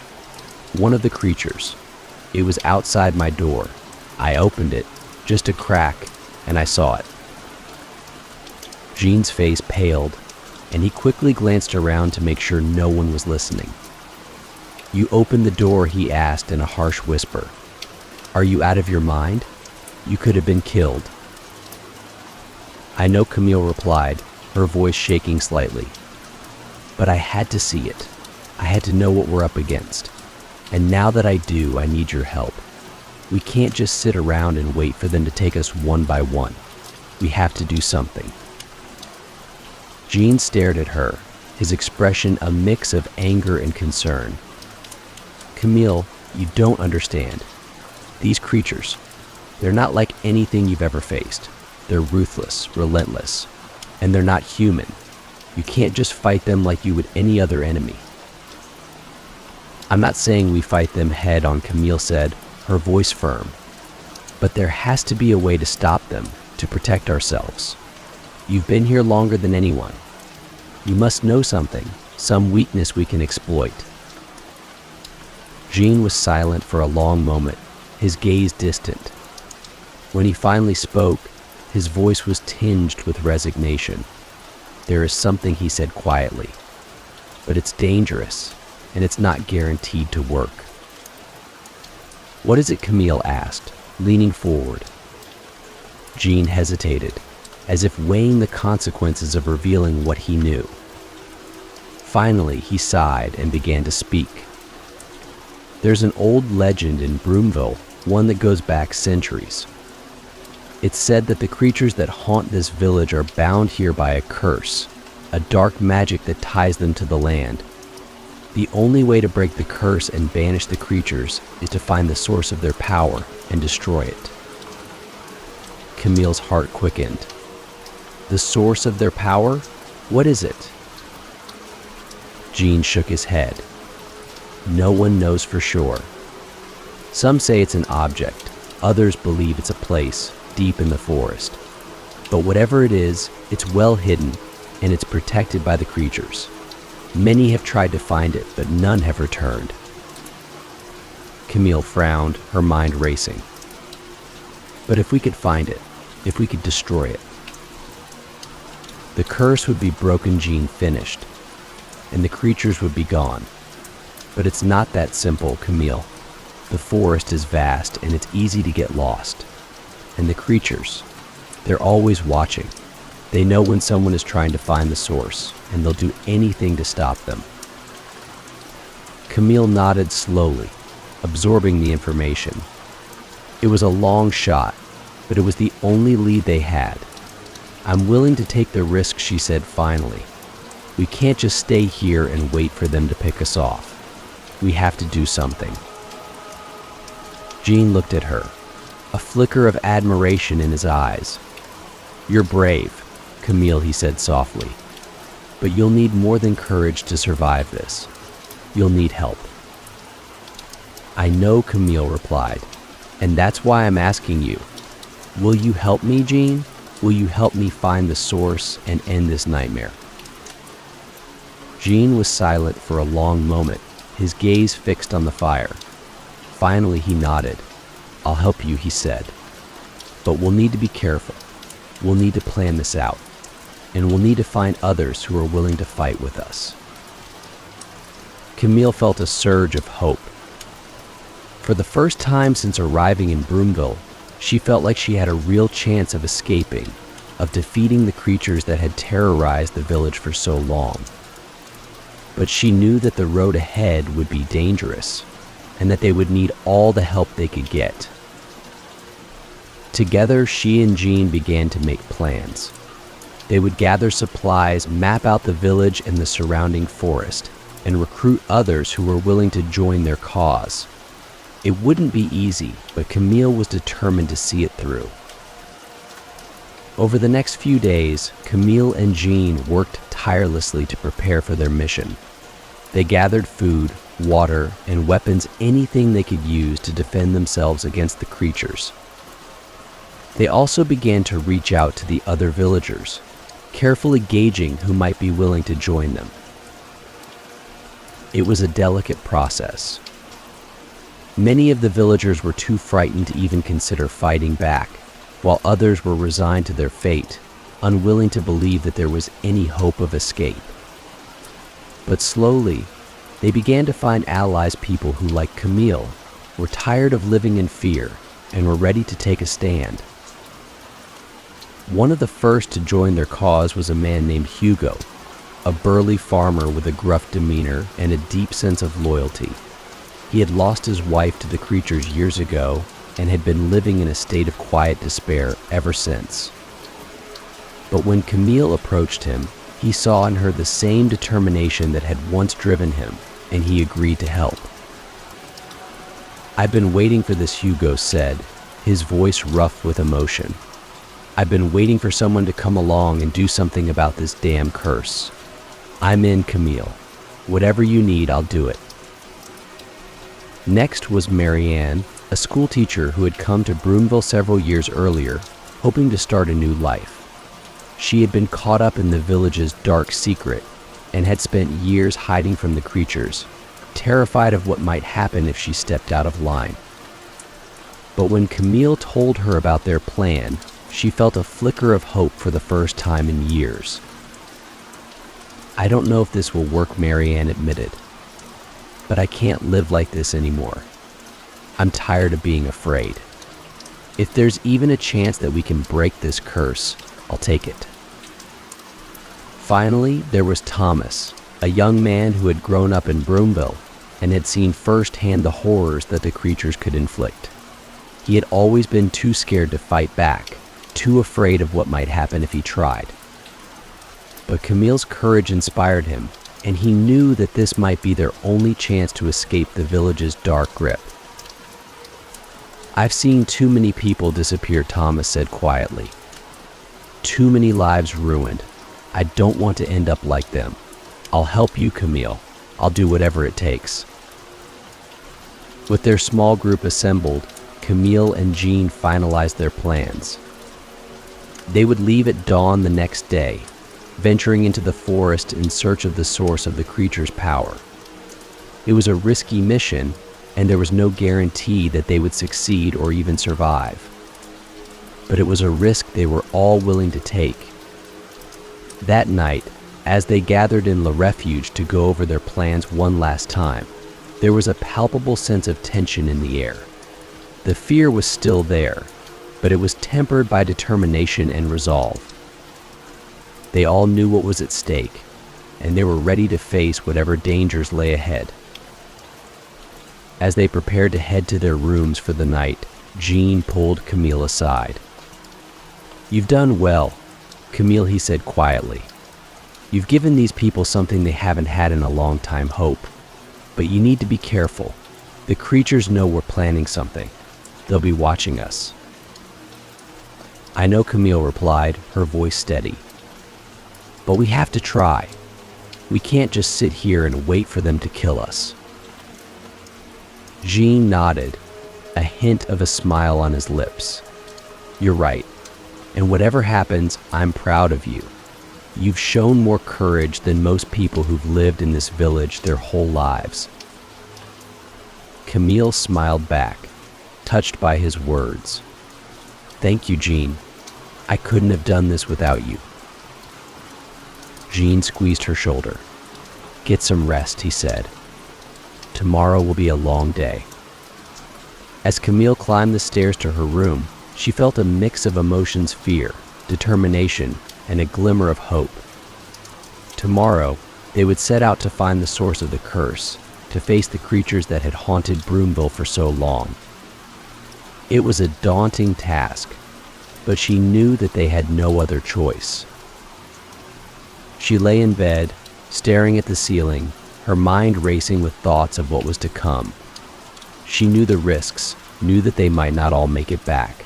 "One of the creatures. It was outside my door. I opened it, just a crack, and I saw it." Jean's face paled, and he quickly glanced around to make sure no one was listening. "You opened the door?" he asked in a harsh whisper. "Are you out of your mind? You could have been killed." "I know," Camille replied, her voice shaking slightly. "But I had to see it. I had to know what we're up against. And now that I do, I need your help. We can't just sit around and wait for them to take us one by one. We have to do something." Jean stared at her, his expression a mix of anger and concern. "Camille, you don't understand. These creatures, they're not like anything you've ever faced. They're ruthless, relentless, and they're not human. You can't just fight them like you would any other enemy." "I'm not saying we fight them head on," Camille said, her voice firm. "But there has to be a way to stop them, to protect ourselves. You've been here longer than anyone. You must know something, some weakness we can exploit." Jean was silent for a long moment, his gaze distant. When he finally spoke, his voice was tinged with resignation. "There is something," he said quietly, "but it's dangerous, and it's not guaranteed to work." "What is it?" Camille asked, leaning forward. Jean hesitated, as if weighing the consequences of revealing what he knew. Finally, he sighed and began to speak. "There's an old legend in Broomville, one that goes back centuries. It's said that the creatures that haunt this village are bound here by a curse, a dark magic that ties them to the land. The only way to break the curse and banish the creatures is to find the source of their power and destroy it." Camille's heart quickened. "The source of their power? What is it?" Jean shook his head. No one knows for sure. Some say it's an object, others believe it's a place deep in the forest. But whatever it is, it's well hidden and it's protected by the creatures. Many have tried to find it, but none have returned. Camille frowned, her mind racing. But if we could find it, if we could destroy it, the curse would be broken, Jean finished, and the creatures would be gone. But it's not that simple, Camille. The forest is vast and it's easy to get lost. And the creatures, they're always watching. They know when someone is trying to find the source, and they'll do anything to stop them. Camille nodded slowly, absorbing the information. It was a long shot, but it was the only lead they had. I'm willing to take the risk, she said finally. We can't just stay here and wait for them to pick us off. We have to do something. Jean looked at her, a flicker of admiration in his eyes. You're brave, Camille, he said softly. But you'll need more than courage to survive this. You'll need help. I know, Camille replied, and that's why I'm asking you. Will you help me, Jean? Will you help me find the source and end this nightmare? Jean was silent for a long moment, his gaze fixed on the fire. Finally, he nodded. I'll help you, he said. But we'll need to be careful. We'll need to plan this out. And we'll need to find others who are willing to fight with us. Camille felt a surge of hope. For the first time since arriving in Broomville, she felt like she had a real chance of escaping, of defeating the creatures that had terrorized the village for so long. But she knew that the road ahead would be dangerous, and that they would need all the help they could get. Together, she and Jean began to make plans. They would gather supplies, map out the village and the surrounding forest, and recruit others who were willing to join their cause. It wouldn't be easy, but Camille was determined to see it through. Over the next few days, Camille and Jean worked tirelessly to prepare for their mission. They gathered food, water, and weapons, anything they could use to defend themselves against the creatures. They also began to reach out to the other villagers, carefully gauging who might be willing to join them. It was a delicate process. Many of the villagers were too frightened to even consider fighting back, while others were resigned to their fate, unwilling to believe that there was any hope of escape. But slowly, they began to find allies, people who, like Camille, were tired of living in fear and were ready to take a stand. One of the first to join their cause was a man named Hugo, a burly farmer with a gruff demeanor and a deep sense of loyalty. He had lost his wife to the creatures years ago and had been living in a state of quiet despair ever since. But when Camille approached him, he saw in her the same determination that had once driven him, and he agreed to help. I've been waiting for this, Hugo said, his voice rough with emotion. I've been waiting for someone to come along and do something about this damn curse. I'm in, Camille. Whatever you need, I'll do it. Next was Marianne, a school teacher who had come to Broomville several years earlier, hoping to start a new life. She had been caught up in the village's dark secret and had spent years hiding from the creatures, terrified of what might happen if she stepped out of line. But when Camille told her about their plan, she felt a flicker of hope for the first time in years. I don't know if this will work, Marianne admitted, but I can't live like this anymore. I'm tired of being afraid. If there's even a chance that we can break this curse, I'll take it. Finally, there was Thomas, a young man who had grown up in Broomville and had seen firsthand the horrors that the creatures could inflict. He had always been too scared to fight back, too afraid of what might happen if he tried. But Camille's courage inspired him, and he knew that this might be their only chance to escape the village's dark grip. I've seen too many people disappear, Thomas said quietly. Too many lives ruined. I don't want to end up like them. I'll help you, Camille. I'll do whatever it takes." With their small group assembled, Camille and Jean finalized their plans. They would leave at dawn the next day, venturing into the forest in search of the source of the creature's power. It was a risky mission, and there was no guarantee that they would succeed or even survive. But it was a risk they were all willing to take. That night, as they gathered in Le Refuge to go over their plans one last time, there was a palpable sense of tension in the air. The fear was still there, but it was tempered by determination and resolve. They all knew what was at stake, and they were ready to face whatever dangers lay ahead. As they prepared to head to their rooms for the night, Jean pulled Camille aside. "You've done well," Camille, he said quietly. "You've given these people something they haven't had in a long time, hope. But you need to be careful. The creatures know we're planning something. They'll be watching us." "I know," Camille replied, her voice steady. "But we have to try. We can't just sit here and wait for them to kill us." Jean nodded, a hint of a smile on his lips. "You're right. And whatever happens, I'm proud of you. You've shown more courage than most people who've lived in this village their whole lives." Camille smiled back, touched by his words. "Thank you, Jean. I couldn't have done this without you." Jean squeezed her shoulder. "Get some rest," he said. "Tomorrow will be a long day." As Camille climbed the stairs to her room, she felt a mix of emotions: fear, determination, and a glimmer of hope. Tomorrow, they would set out to find the source of the curse, to face the creatures that had haunted Broomville for so long. It was a daunting task, but she knew that they had no other choice. She lay in bed, staring at the ceiling, her mind racing with thoughts of what was to come. She knew the risks, knew that they might not all make it back,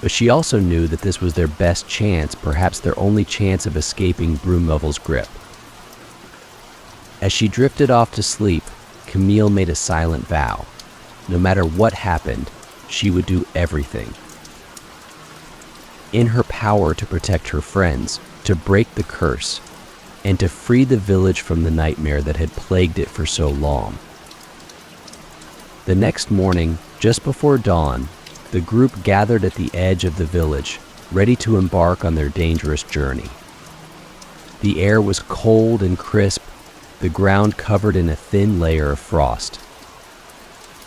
but she also knew that this was their best chance, perhaps their only chance of escaping Broomvel's grip. As she drifted off to sleep, Camille made a silent vow. No matter what happened, she would do everything in her power to protect her friends, to break the curse, and to free the village from the nightmare that had plagued it for so long. The next morning, just before dawn, the group gathered at the edge of the village, ready to embark on their dangerous journey. The air was cold and crisp, the ground covered in a thin layer of frost.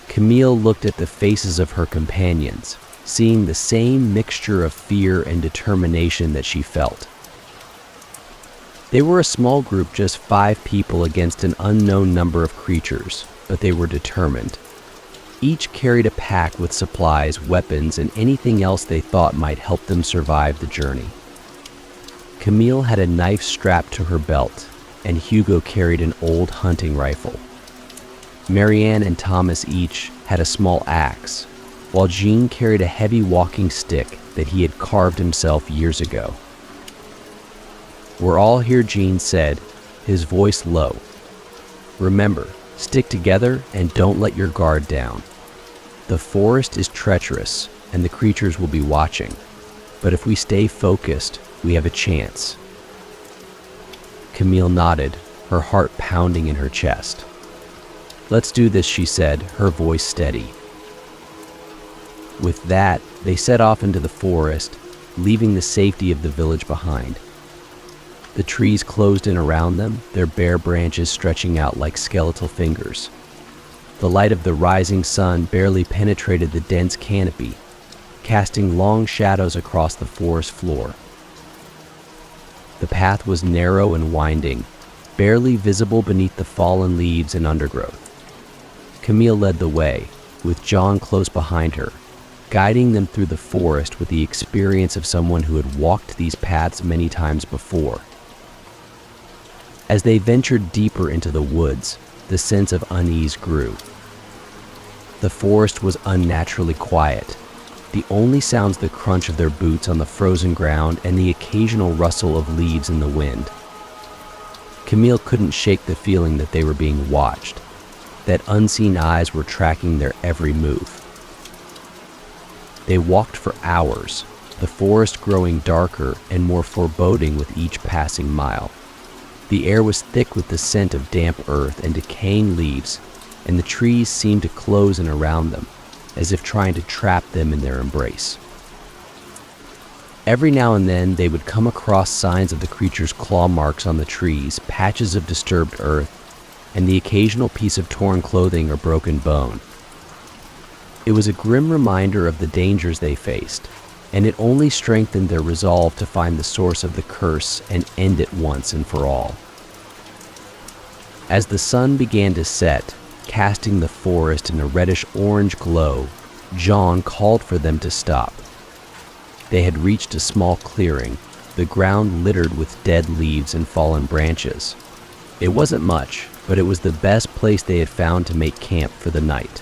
Camille looked at the faces of her companions, seeing the same mixture of fear and determination that she felt. They were a small group, just 5 people against an unknown number of creatures, but they were determined. Each carried a pack with supplies, weapons, and anything else they thought might help them survive the journey. Camille had a knife strapped to her belt, and Hugo carried an old hunting rifle. Marianne and Thomas each had a small axe, while Jean carried a heavy walking stick that he had carved himself years ago. "We're all here," Jean said, his voice low. "Remember, stick together and don't let your guard down. The forest is treacherous and the creatures will be watching, but if we stay focused, we have a chance." Camille nodded, her heart pounding in her chest. "Let's do this," she said, her voice steady. With that, they set off into the forest, leaving the safety of the village behind. The trees closed in around them, their bare branches stretching out like skeletal fingers. The light of the rising sun barely penetrated the dense canopy, casting long shadows across the forest floor. The path was narrow and winding, barely visible beneath the fallen leaves and undergrowth. Camille led the way, with John close behind her, guiding them through the forest with the experience of someone who had walked these paths many times before. As they ventured deeper into the woods, the sense of unease grew. The forest was unnaturally quiet, the only sounds the crunch of their boots on the frozen ground and the occasional rustle of leaves in the wind. Camille couldn't shake the feeling that they were being watched, that unseen eyes were tracking their every move. They walked for hours, the forest growing darker and more foreboding with each passing mile. The air was thick with the scent of damp earth and decaying leaves, and the trees seemed to close in around them, as if trying to trap them in their embrace. Every now and then they would come across signs of the creature's claw marks on the trees, patches of disturbed earth, and the occasional piece of torn clothing or broken bone. It was a grim reminder of the dangers they faced, and it only strengthened their resolve to find the source of the curse and end it once and for all. As the sun began to set, casting the forest in a reddish-orange glow, John called for them to stop. They had reached a small clearing, the ground littered with dead leaves and fallen branches. It wasn't much, but it was the best place they had found to make camp for the night.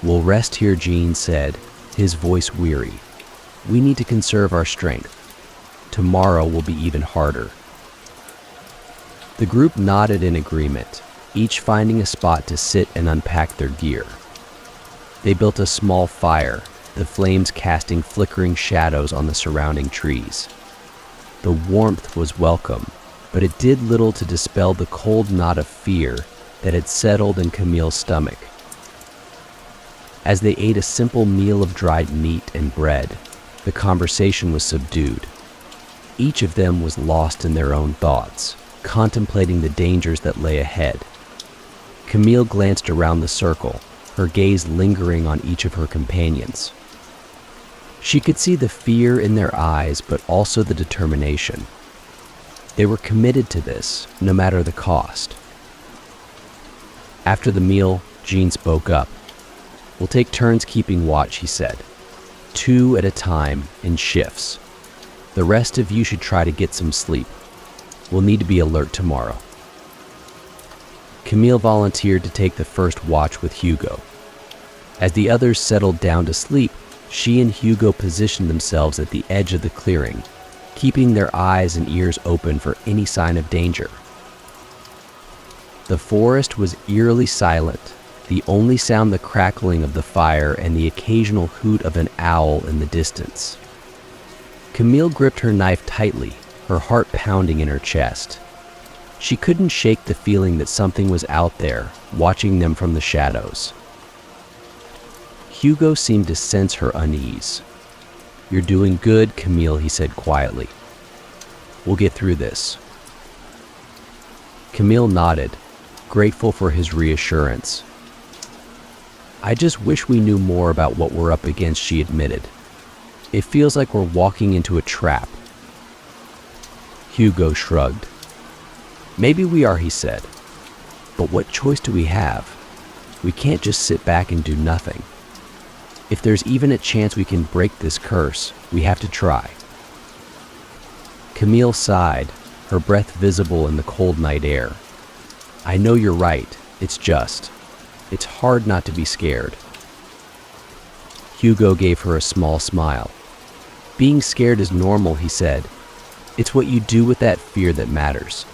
"We'll rest here," Jean said, his voice weary. "We need to conserve our strength. Tomorrow will be even harder." The group nodded in agreement, each finding a spot to sit and unpack their gear. They built a small fire, the flames casting flickering shadows on the surrounding trees. The warmth was welcome, but it did little to dispel the cold knot of fear that had settled in Camille's stomach. As they ate a simple meal of dried meat and bread, the conversation was subdued. Each of them was lost in their own thoughts, contemplating the dangers that lay ahead. Camille glanced around the circle, her gaze lingering on each of her companions. She could see the fear in their eyes, but also the determination. They were committed to this, no matter the cost. After the meal, Jean spoke up. "We'll take turns keeping watch," he said. "2 at a time, in shifts. The rest of you should try to get some sleep. We'll need to be alert tomorrow." Camille volunteered to take the first watch with Hugo. As the others settled down to sleep, she and Hugo positioned themselves at the edge of the clearing, keeping their eyes and ears open for any sign of danger. The forest was eerily silent, the only sound the crackling of the fire and the occasional hoot of an owl in the distance. Camille gripped her knife tightly, her heart pounding in her chest. She couldn't shake the feeling that something was out there, watching them from the shadows. Hugo seemed to sense her unease. "You're doing good, Camille," he said quietly. "We'll get through this." Camille nodded, grateful for his reassurance. "I just wish we knew more about what we're up against," she admitted. "It feels like we're walking into a trap." Hugo shrugged. "Maybe we are," he said. "But what choice do we have? We can't just sit back and do nothing. If there's even a chance we can break this curse, we have to try." Camille sighed, her breath visible in the cold night air. "I know you're right. It's hard not to be scared." Hugo gave her a small smile. "Being scared is normal," he said. "It's what you do with that fear that matters.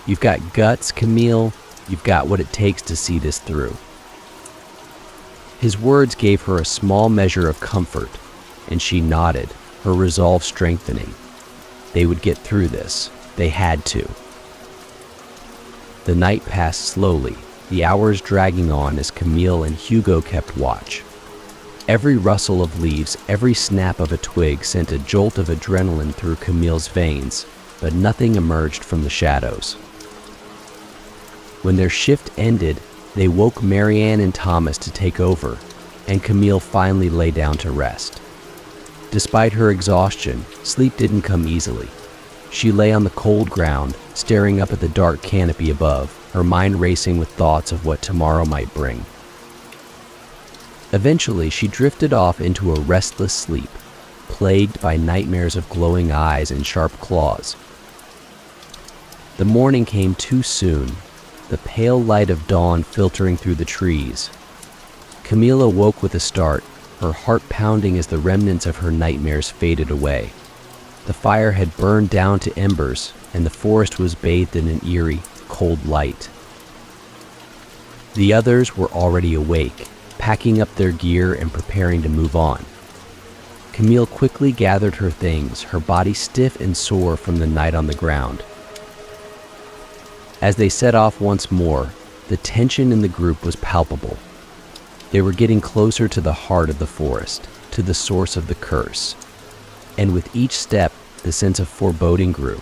You've got guts, Camille. You've got what it takes to see this through." His words gave her a small measure of comfort, and she nodded, her resolve strengthening. They would get through this. They had to. The night passed slowly, the hours dragging on as Camille and Hugo kept watch. Every rustle of leaves, every snap of a twig sent a jolt of adrenaline through Camille's veins, but nothing emerged from the shadows. When their shift ended, they woke Marianne and Thomas to take over, and Camille finally lay down to rest. Despite her exhaustion, sleep didn't come easily. She lay on the cold ground, staring up at the dark canopy above, her mind racing with thoughts of what tomorrow might bring. Eventually, she drifted off into a restless sleep, plagued by nightmares of glowing eyes and sharp claws. The morning came too soon, the pale light of dawn filtering through the trees. Camille awoke with a start, her heart pounding as the remnants of her nightmares faded away. The fire had burned down to embers, and the forest was bathed in an eerie, cold light. The others were already awake, packing up their gear and preparing to move on. Camille quickly gathered her things, her body stiff and sore from the night on the ground. As they set off once more, the tension in the group was palpable. They were getting closer to the heart of the forest, to the source of the curse, and with each step, the sense of foreboding grew.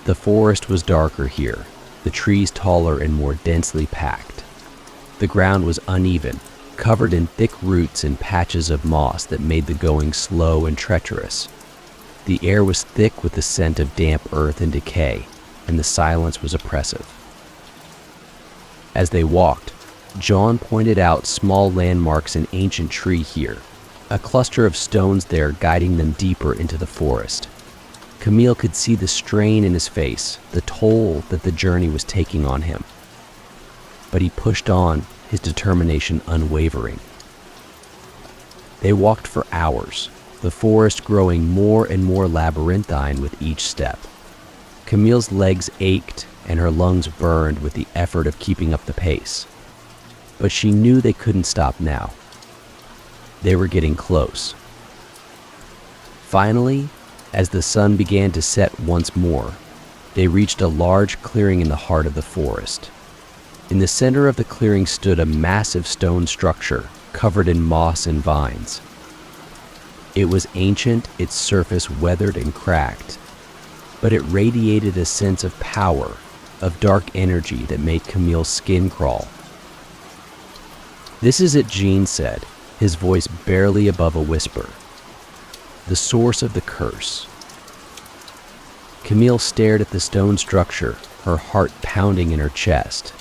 The forest was darker here, the trees taller and more densely packed. The ground was uneven, covered in thick roots and patches of moss that made the going slow and treacherous. The air was thick with the scent of damp earth and decay, and the silence was oppressive. As they walked, John pointed out small landmarks, an ancient tree here, a cluster of stones there guiding them deeper into the forest. Camille could see the strain in his face, the toll that the journey was taking on him. But he pushed on, his determination unwavering. They walked for hours, the forest growing more and more labyrinthine with each step. Camille's legs ached and her lungs burned with the effort of keeping up the pace. But she knew they couldn't stop now. They were getting close. Finally, as the sun began to set once more, they reached a large clearing in the heart of the forest. In the center of the clearing stood a massive stone structure covered in moss and vines. It was ancient, its surface weathered and cracked, but it radiated a sense of power, of dark energy that made Camille's skin crawl. "This is it," Jean said, his voice barely above a whisper. "The source of the curse." Camille stared at the stone structure, her heart pounding in her chest.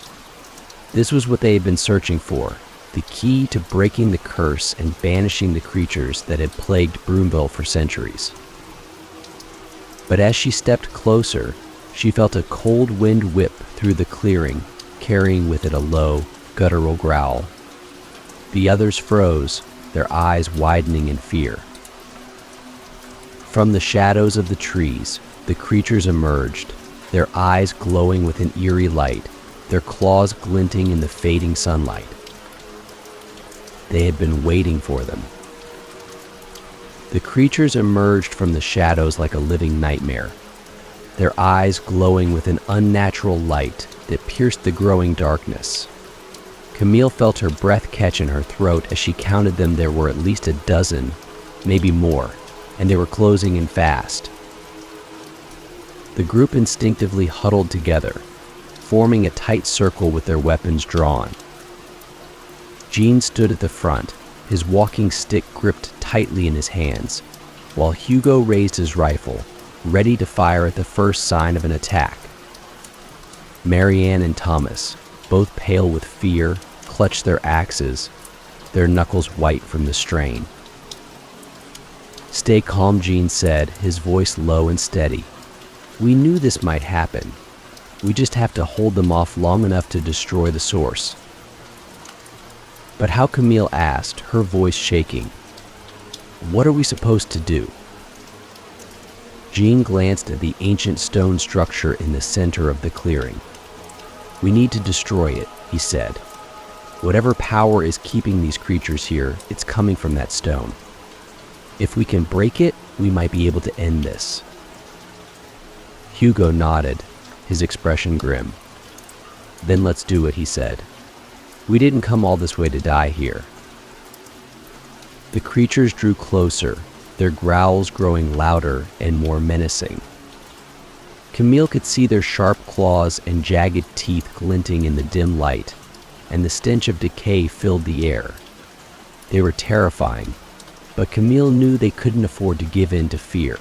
This was what they had been searching for, the key to breaking the curse and banishing the creatures that had plagued Broomville for centuries. But as she stepped closer, she felt a cold wind whip through the clearing, carrying with it a low, guttural growl. The others froze, their eyes widening in fear. From the shadows of the trees, the creatures emerged, their eyes glowing with an eerie light, their claws glinting in the fading sunlight. They had been waiting for them. The creatures emerged from the shadows like a living nightmare, their eyes glowing with an unnatural light that pierced the growing darkness. Camille felt her breath catch in her throat as she counted them. There were at least a dozen, maybe more, and they were closing in fast. The group instinctively huddled together, forming a tight circle with their weapons drawn. Jean stood at the front, his walking stick gripped tightly in his hands, while Hugo raised his rifle, ready to fire at the first sign of an attack. Marianne and Thomas, both pale with fear, clutched their axes, their knuckles white from the strain. "Stay calm," Jean said, his voice low and steady. "We knew this might happen. We just have to hold them off long enough to destroy the source." "But how?" Camille asked, her voice shaking. "What are we supposed to do?" Jean glanced at the ancient stone structure in the center of the clearing. "We need to destroy it," he said. "Whatever power is keeping these creatures here, it's coming from that stone. If we can break it, we might be able to end this." Hugo nodded, his expression grim. "Then let's do it," he said. "We didn't come all this way to die here." The creatures drew closer, their growls growing louder and more menacing. Camille could see their sharp claws and jagged teeth glinting in the dim light, and the stench of decay filled the air. They were terrifying, but Camille knew they couldn't afford to give in to fear.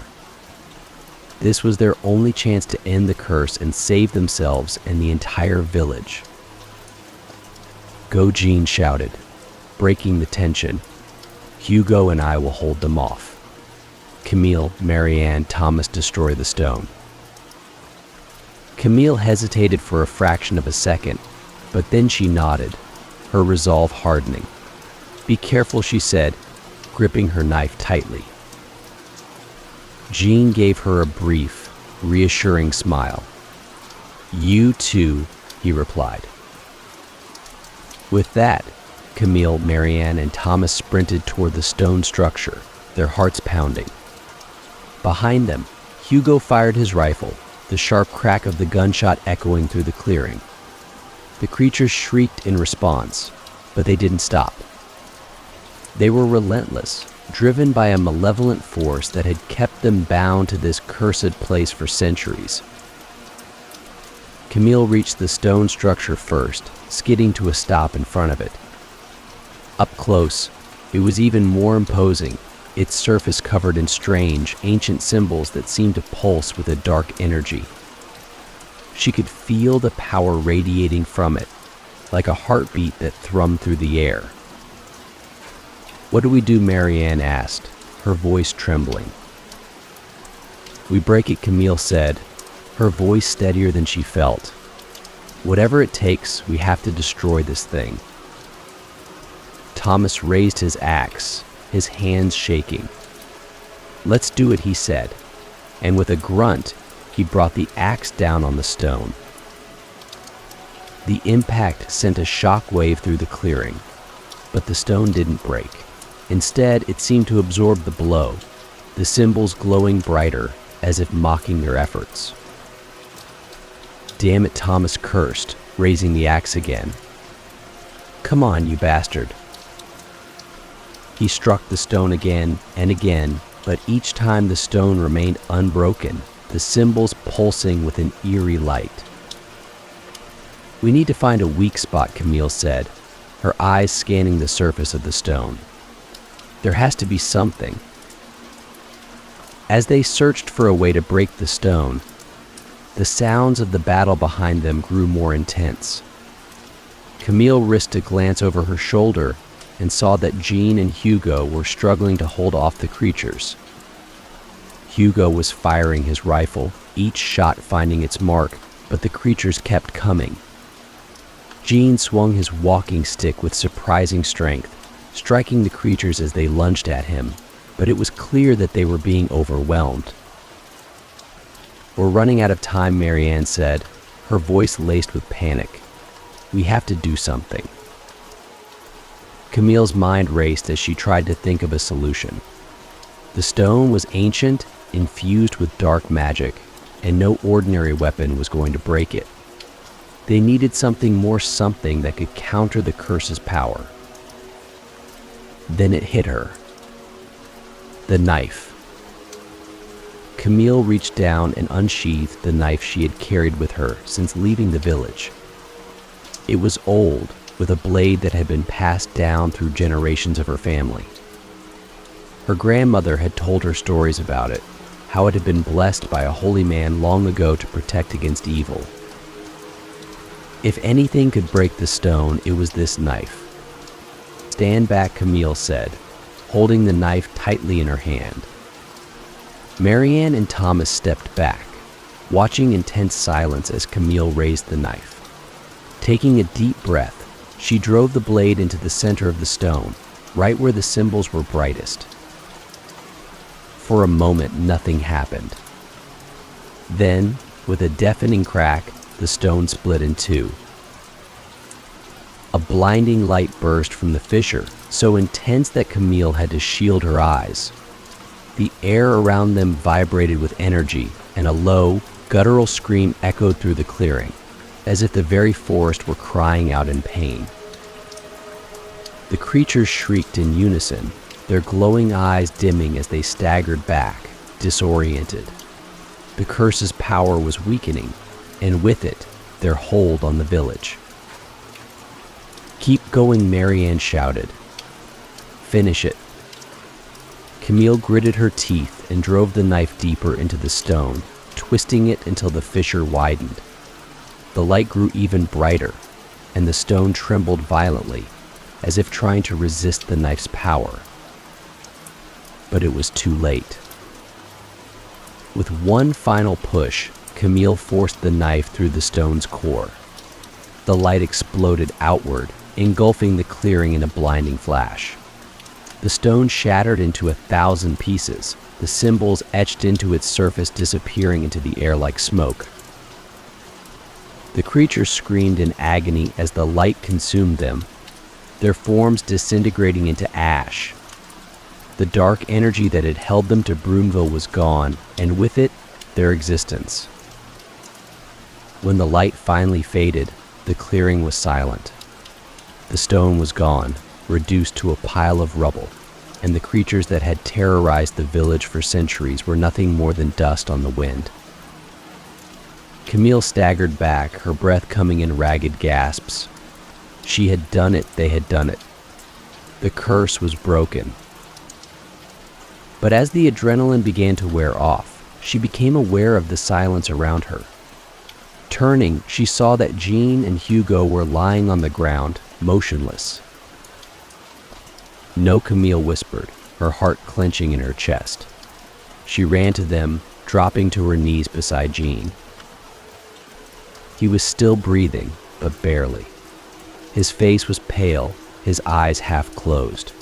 This was their only chance to end the curse and save themselves and the entire village. "Go," Jean shouted, breaking the tension. "Hugo and I will hold them off. Camille, Marianne, Thomas, destroy the stone." Camille hesitated for a fraction of a second, but then she nodded, her resolve hardening. "Be careful," she said, gripping her knife tightly. Jean gave her a brief, reassuring smile. "You too," he replied. With that, Camille, Marianne, and Thomas sprinted toward the stone structure, their hearts pounding. Behind them, Hugo fired his rifle, the sharp crack of the gunshot echoing through the clearing. The creatures shrieked in response, but they didn't stop. They were relentless, driven by a malevolent force that had kept them bound to this cursed place for centuries. Camille reached the stone structure first, skidding to a stop in front of it. Up close, it was even more imposing, its surface covered in strange, ancient symbols that seemed to pulse with a dark energy. She could feel the power radiating from it, like a heartbeat that thrummed through the air. "What do we do?" Marianne asked, her voice trembling. "We break it," Camille said, her voice steadier than she felt. "Whatever it takes, we have to destroy this thing." Thomas raised his axe, his hands shaking. "Let's do it," he said, and with a grunt, he brought the axe down on the stone. The impact sent a shock wave through the clearing, but the stone didn't break. Instead, it seemed to absorb the blow, the symbols glowing brighter, as if mocking their efforts. "Damn it," Thomas cursed, raising the axe again. "Come on, you bastard." He struck the stone again and again, but each time the stone remained unbroken, the symbols pulsing with an eerie light. "We need to find a weak spot," Camille said, her eyes scanning the surface of the stone. "There has to be something." As they searched for a way to break the stone, the sounds of the battle behind them grew more intense. Camille risked a glance over her shoulder and saw that Jean and Hugo were struggling to hold off the creatures. Hugo was firing his rifle, each shot finding its mark, but the creatures kept coming. Jean swung his walking stick with surprising strength, striking the creatures as they lunged at him, but it was clear that they were being overwhelmed. "We're running out of time," Marianne said, her voice laced with panic. "We have to do something." Camille's mind raced as she tried to think of a solution. The stone was ancient, infused with dark magic, and no ordinary weapon was going to break it. They needed something that could counter the curse's power. Then it hit her. The knife. Camille reached down and unsheathed the knife she had carried with her since leaving the village. It was old, with a blade that had been passed down through generations of her family. Her grandmother had told her stories about it, how it had been blessed by a holy man long ago to protect against evil. If anything could break the stone, it was this knife. "Stand back," Camille said, holding the knife tightly in her hand. Marianne and Thomas stepped back, watching in tense silence as Camille raised the knife. Taking a deep breath, she drove the blade into the center of the stone, right where the symbols were brightest. For a moment, nothing happened. Then, with a deafening crack, the stone split in two. A blinding light burst from the fissure, so intense that Camille had to shield her eyes. The air around them vibrated with energy, and a low, guttural scream echoed through the clearing, as if the very forest were crying out in pain. The creatures shrieked in unison, their glowing eyes dimming as they staggered back, disoriented. The curse's power was weakening, and with it, their hold on the village. "Keep going," Marianne shouted. "Finish it." Camille gritted her teeth and drove the knife deeper into the stone, twisting it until the fissure widened. The light grew even brighter, and the stone trembled violently, as if trying to resist the knife's power. But it was too late. With one final push, Camille forced the knife through the stone's core. The light exploded outward, engulfing the clearing in a blinding flash. The stone shattered into 1,000 pieces, the symbols etched into its surface disappearing into the air like smoke. The creatures screamed in agony as the light consumed them, their forms disintegrating into ash. The dark energy that had held them to Broomville was gone, and with it, their existence. When the light finally faded, the clearing was silent. The stone was gone, reduced to a pile of rubble, and the creatures that had terrorized the village for centuries were nothing more than dust on the wind. Camille staggered back, her breath coming in ragged gasps. She had done it, they had done it. The curse was broken. But as the adrenaline began to wear off, she became aware of the silence around her. Turning, she saw that Jean and Hugo were lying on the ground, motionless. "No," Camille whispered, her heart clenching in her chest. She ran to them, dropping to her knees beside Jean. He was still breathing, but barely. His face was pale, his eyes half closed.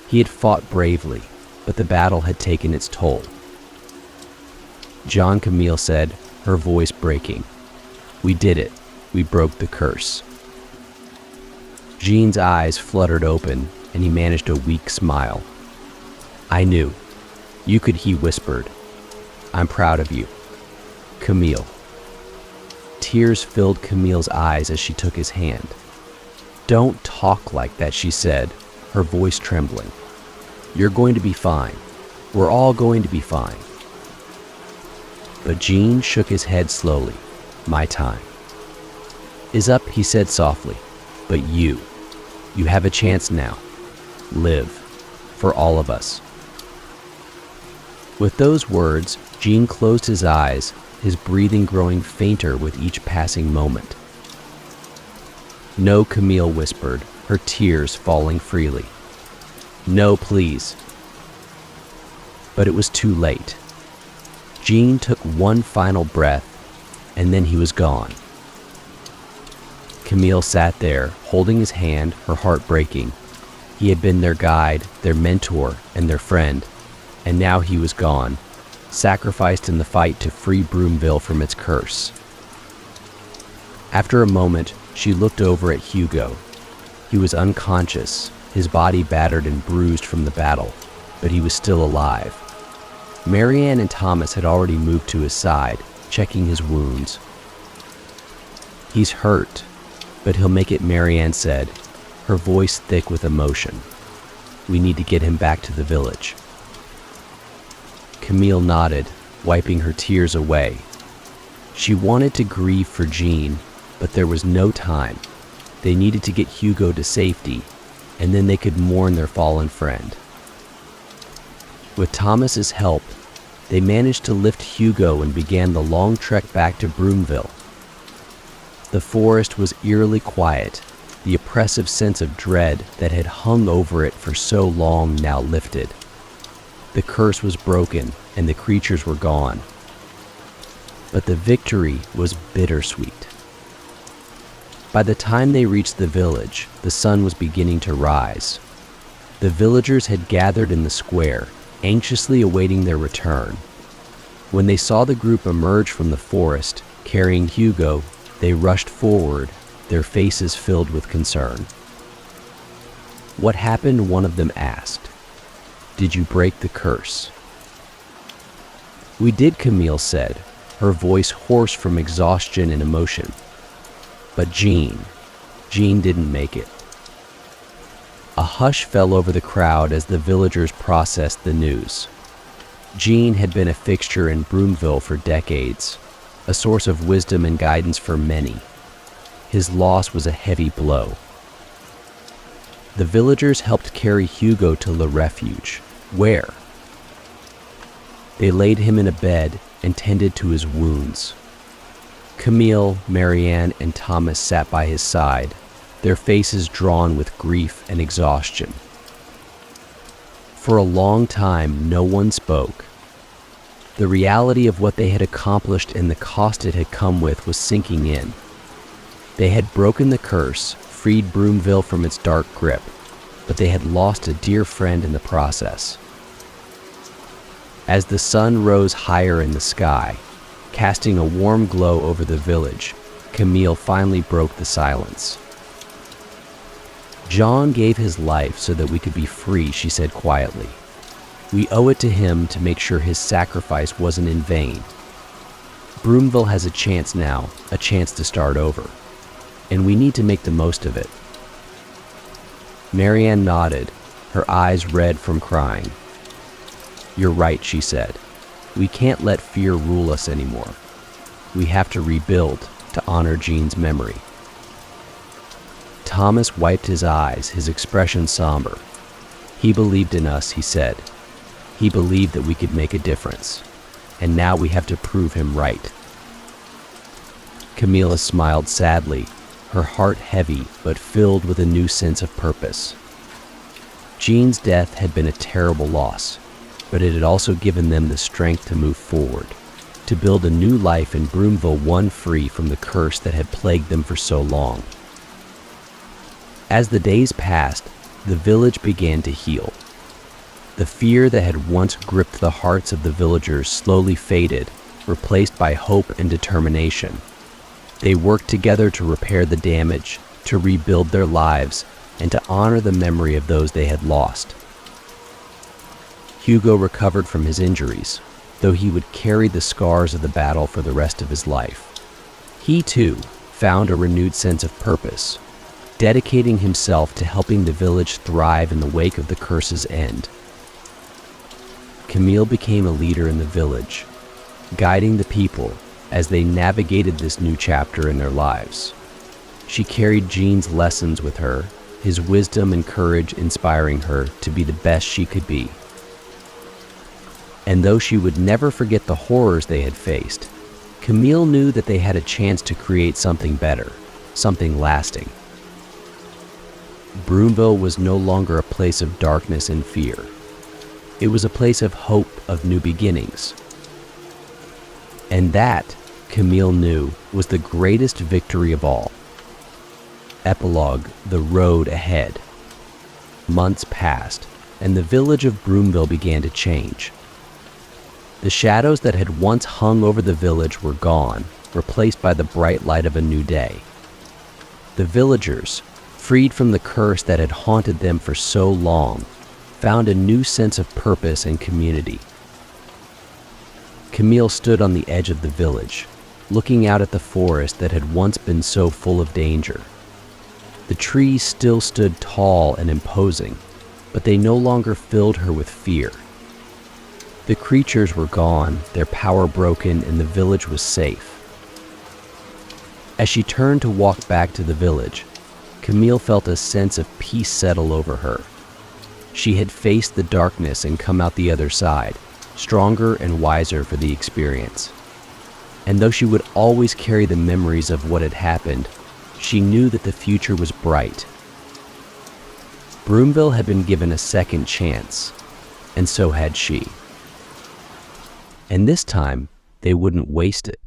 He had fought bravely, but the battle had taken its toll. "John," Camille said, her voice breaking. "We did it. We broke the curse." Jean's eyes fluttered open, and he managed a weak smile. "I knew. You could," he whispered. "I'm proud of you. Camille." Tears filled Camille's eyes as she took his hand. "Don't talk like that," she said, her voice trembling. "You're going to be fine. We're all going to be fine." But Jean shook his head slowly. "My time is up," he said softly. "But you have a chance now. Live, for all of us." With those words, Jean closed his eyes, his breathing growing fainter with each passing moment. "No," Camille whispered, her tears falling freely. "No, please." But it was too late. Jean took one final breath, and then he was gone. Camille sat there, holding his hand, her heart breaking. He had been their guide, their mentor, and their friend, and now he was gone, sacrificed in the fight to free Broomville from its curse. After a moment, she looked over at Hugo. He was unconscious, his body battered and bruised from the battle, but he was still alive. Marianne and Thomas had already moved to his side, checking his wounds. "He's hurt, but he'll make it," Marianne said, her voice thick with emotion. "We need to get him back to the village." Camille nodded, wiping her tears away. She wanted to grieve for Jean, but there was no time. They needed to get Hugo to safety, and then they could mourn their fallen friend. With Thomas's help, they managed to lift Hugo and began the long trek back to Broomville. The forest was eerily quiet, the oppressive sense of dread that had hung over it for so long now lifted. The curse was broken, and the creatures were gone. But the victory was bittersweet. By the time they reached the village, the sun was beginning to rise. The villagers had gathered in the square, anxiously awaiting their return. When they saw the group emerge from the forest, carrying Hugo, they rushed forward, their faces filled with concern. "What happened?" one of them asked. "Did you break the curse?" "We did," Camille said, her voice hoarse from exhaustion and emotion. "But Jean didn't make it." A hush fell over the crowd as the villagers processed the news. Jean had been a fixture in Broomville for decades, a source of wisdom and guidance for many. His loss was a heavy blow. The villagers helped carry Hugo to Le Refuge. Where? They laid him in a bed and tended to his wounds. Camille, Marianne, and Thomas sat by his side, their faces drawn with grief and exhaustion. For a long time, no one spoke. The reality of what they had accomplished and the cost it had come with was sinking in. They had broken the curse, freed Broomville from its dark grip, but they had lost a dear friend in the process. As the sun rose higher in the sky, casting a warm glow over the village, Camille finally broke the silence. "John gave his life so that we could be free," she said quietly. "We owe it to him to make sure his sacrifice wasn't in vain. Broomville has a chance now, a chance to start over, and we need to make the most of it." Marianne nodded, her eyes red from crying. "You're right," she said. "We can't let fear rule us anymore. We have to rebuild to honor Jean's memory." Thomas wiped his eyes, his expression somber. "He believed in us," he said. "He believed that we could make a difference, and now we have to prove him right." Camilla smiled sadly, her heart heavy but filled with a new sense of purpose. Jean's death had been a terrible loss, but it had also given them the strength to move forward, to build a new life in Broomville, one free from the curse that had plagued them for so long. As the days passed, the village began to heal. The fear that had once gripped the hearts of the villagers slowly faded, replaced by hope and determination. They worked together to repair the damage, to rebuild their lives, and to honor the memory of those they had lost. Hugo recovered from his injuries, though he would carry the scars of the battle for the rest of his life. He, too, found a renewed sense of purpose, dedicating himself to helping the village thrive in the wake of the curse's end. Camille became a leader in the village, guiding the people as they navigated this new chapter in their lives. She carried Jean's lessons with her, his wisdom and courage inspiring her to be the best she could be. And though she would never forget the horrors they had faced, Camille knew that they had a chance to create something better, something lasting. Broomville was no longer a place of darkness and fear. It was a place of hope, of new beginnings. And that, Camille knew, was the greatest victory of all. Epilogue: The road ahead. Months passed, and the village of Broomville began to change. The shadows that had once hung over the village were gone, replaced by the bright light of a new day. The villagers, freed from the curse that had haunted them for so long, found a new sense of purpose and community. Camille stood on the edge of the village, looking out at the forest that had once been so full of danger. The trees still stood tall and imposing, but they no longer filled her with fear. The creatures were gone, their power broken, and the village was safe. As she turned to walk back to the village, Camille felt a sense of peace settle over her. She had faced the darkness and come out the other side, stronger and wiser for the experience. And though she would always carry the memories of what had happened, she knew that the future was bright. Broomville had been given a second chance, and so had she. And this time, they wouldn't waste it.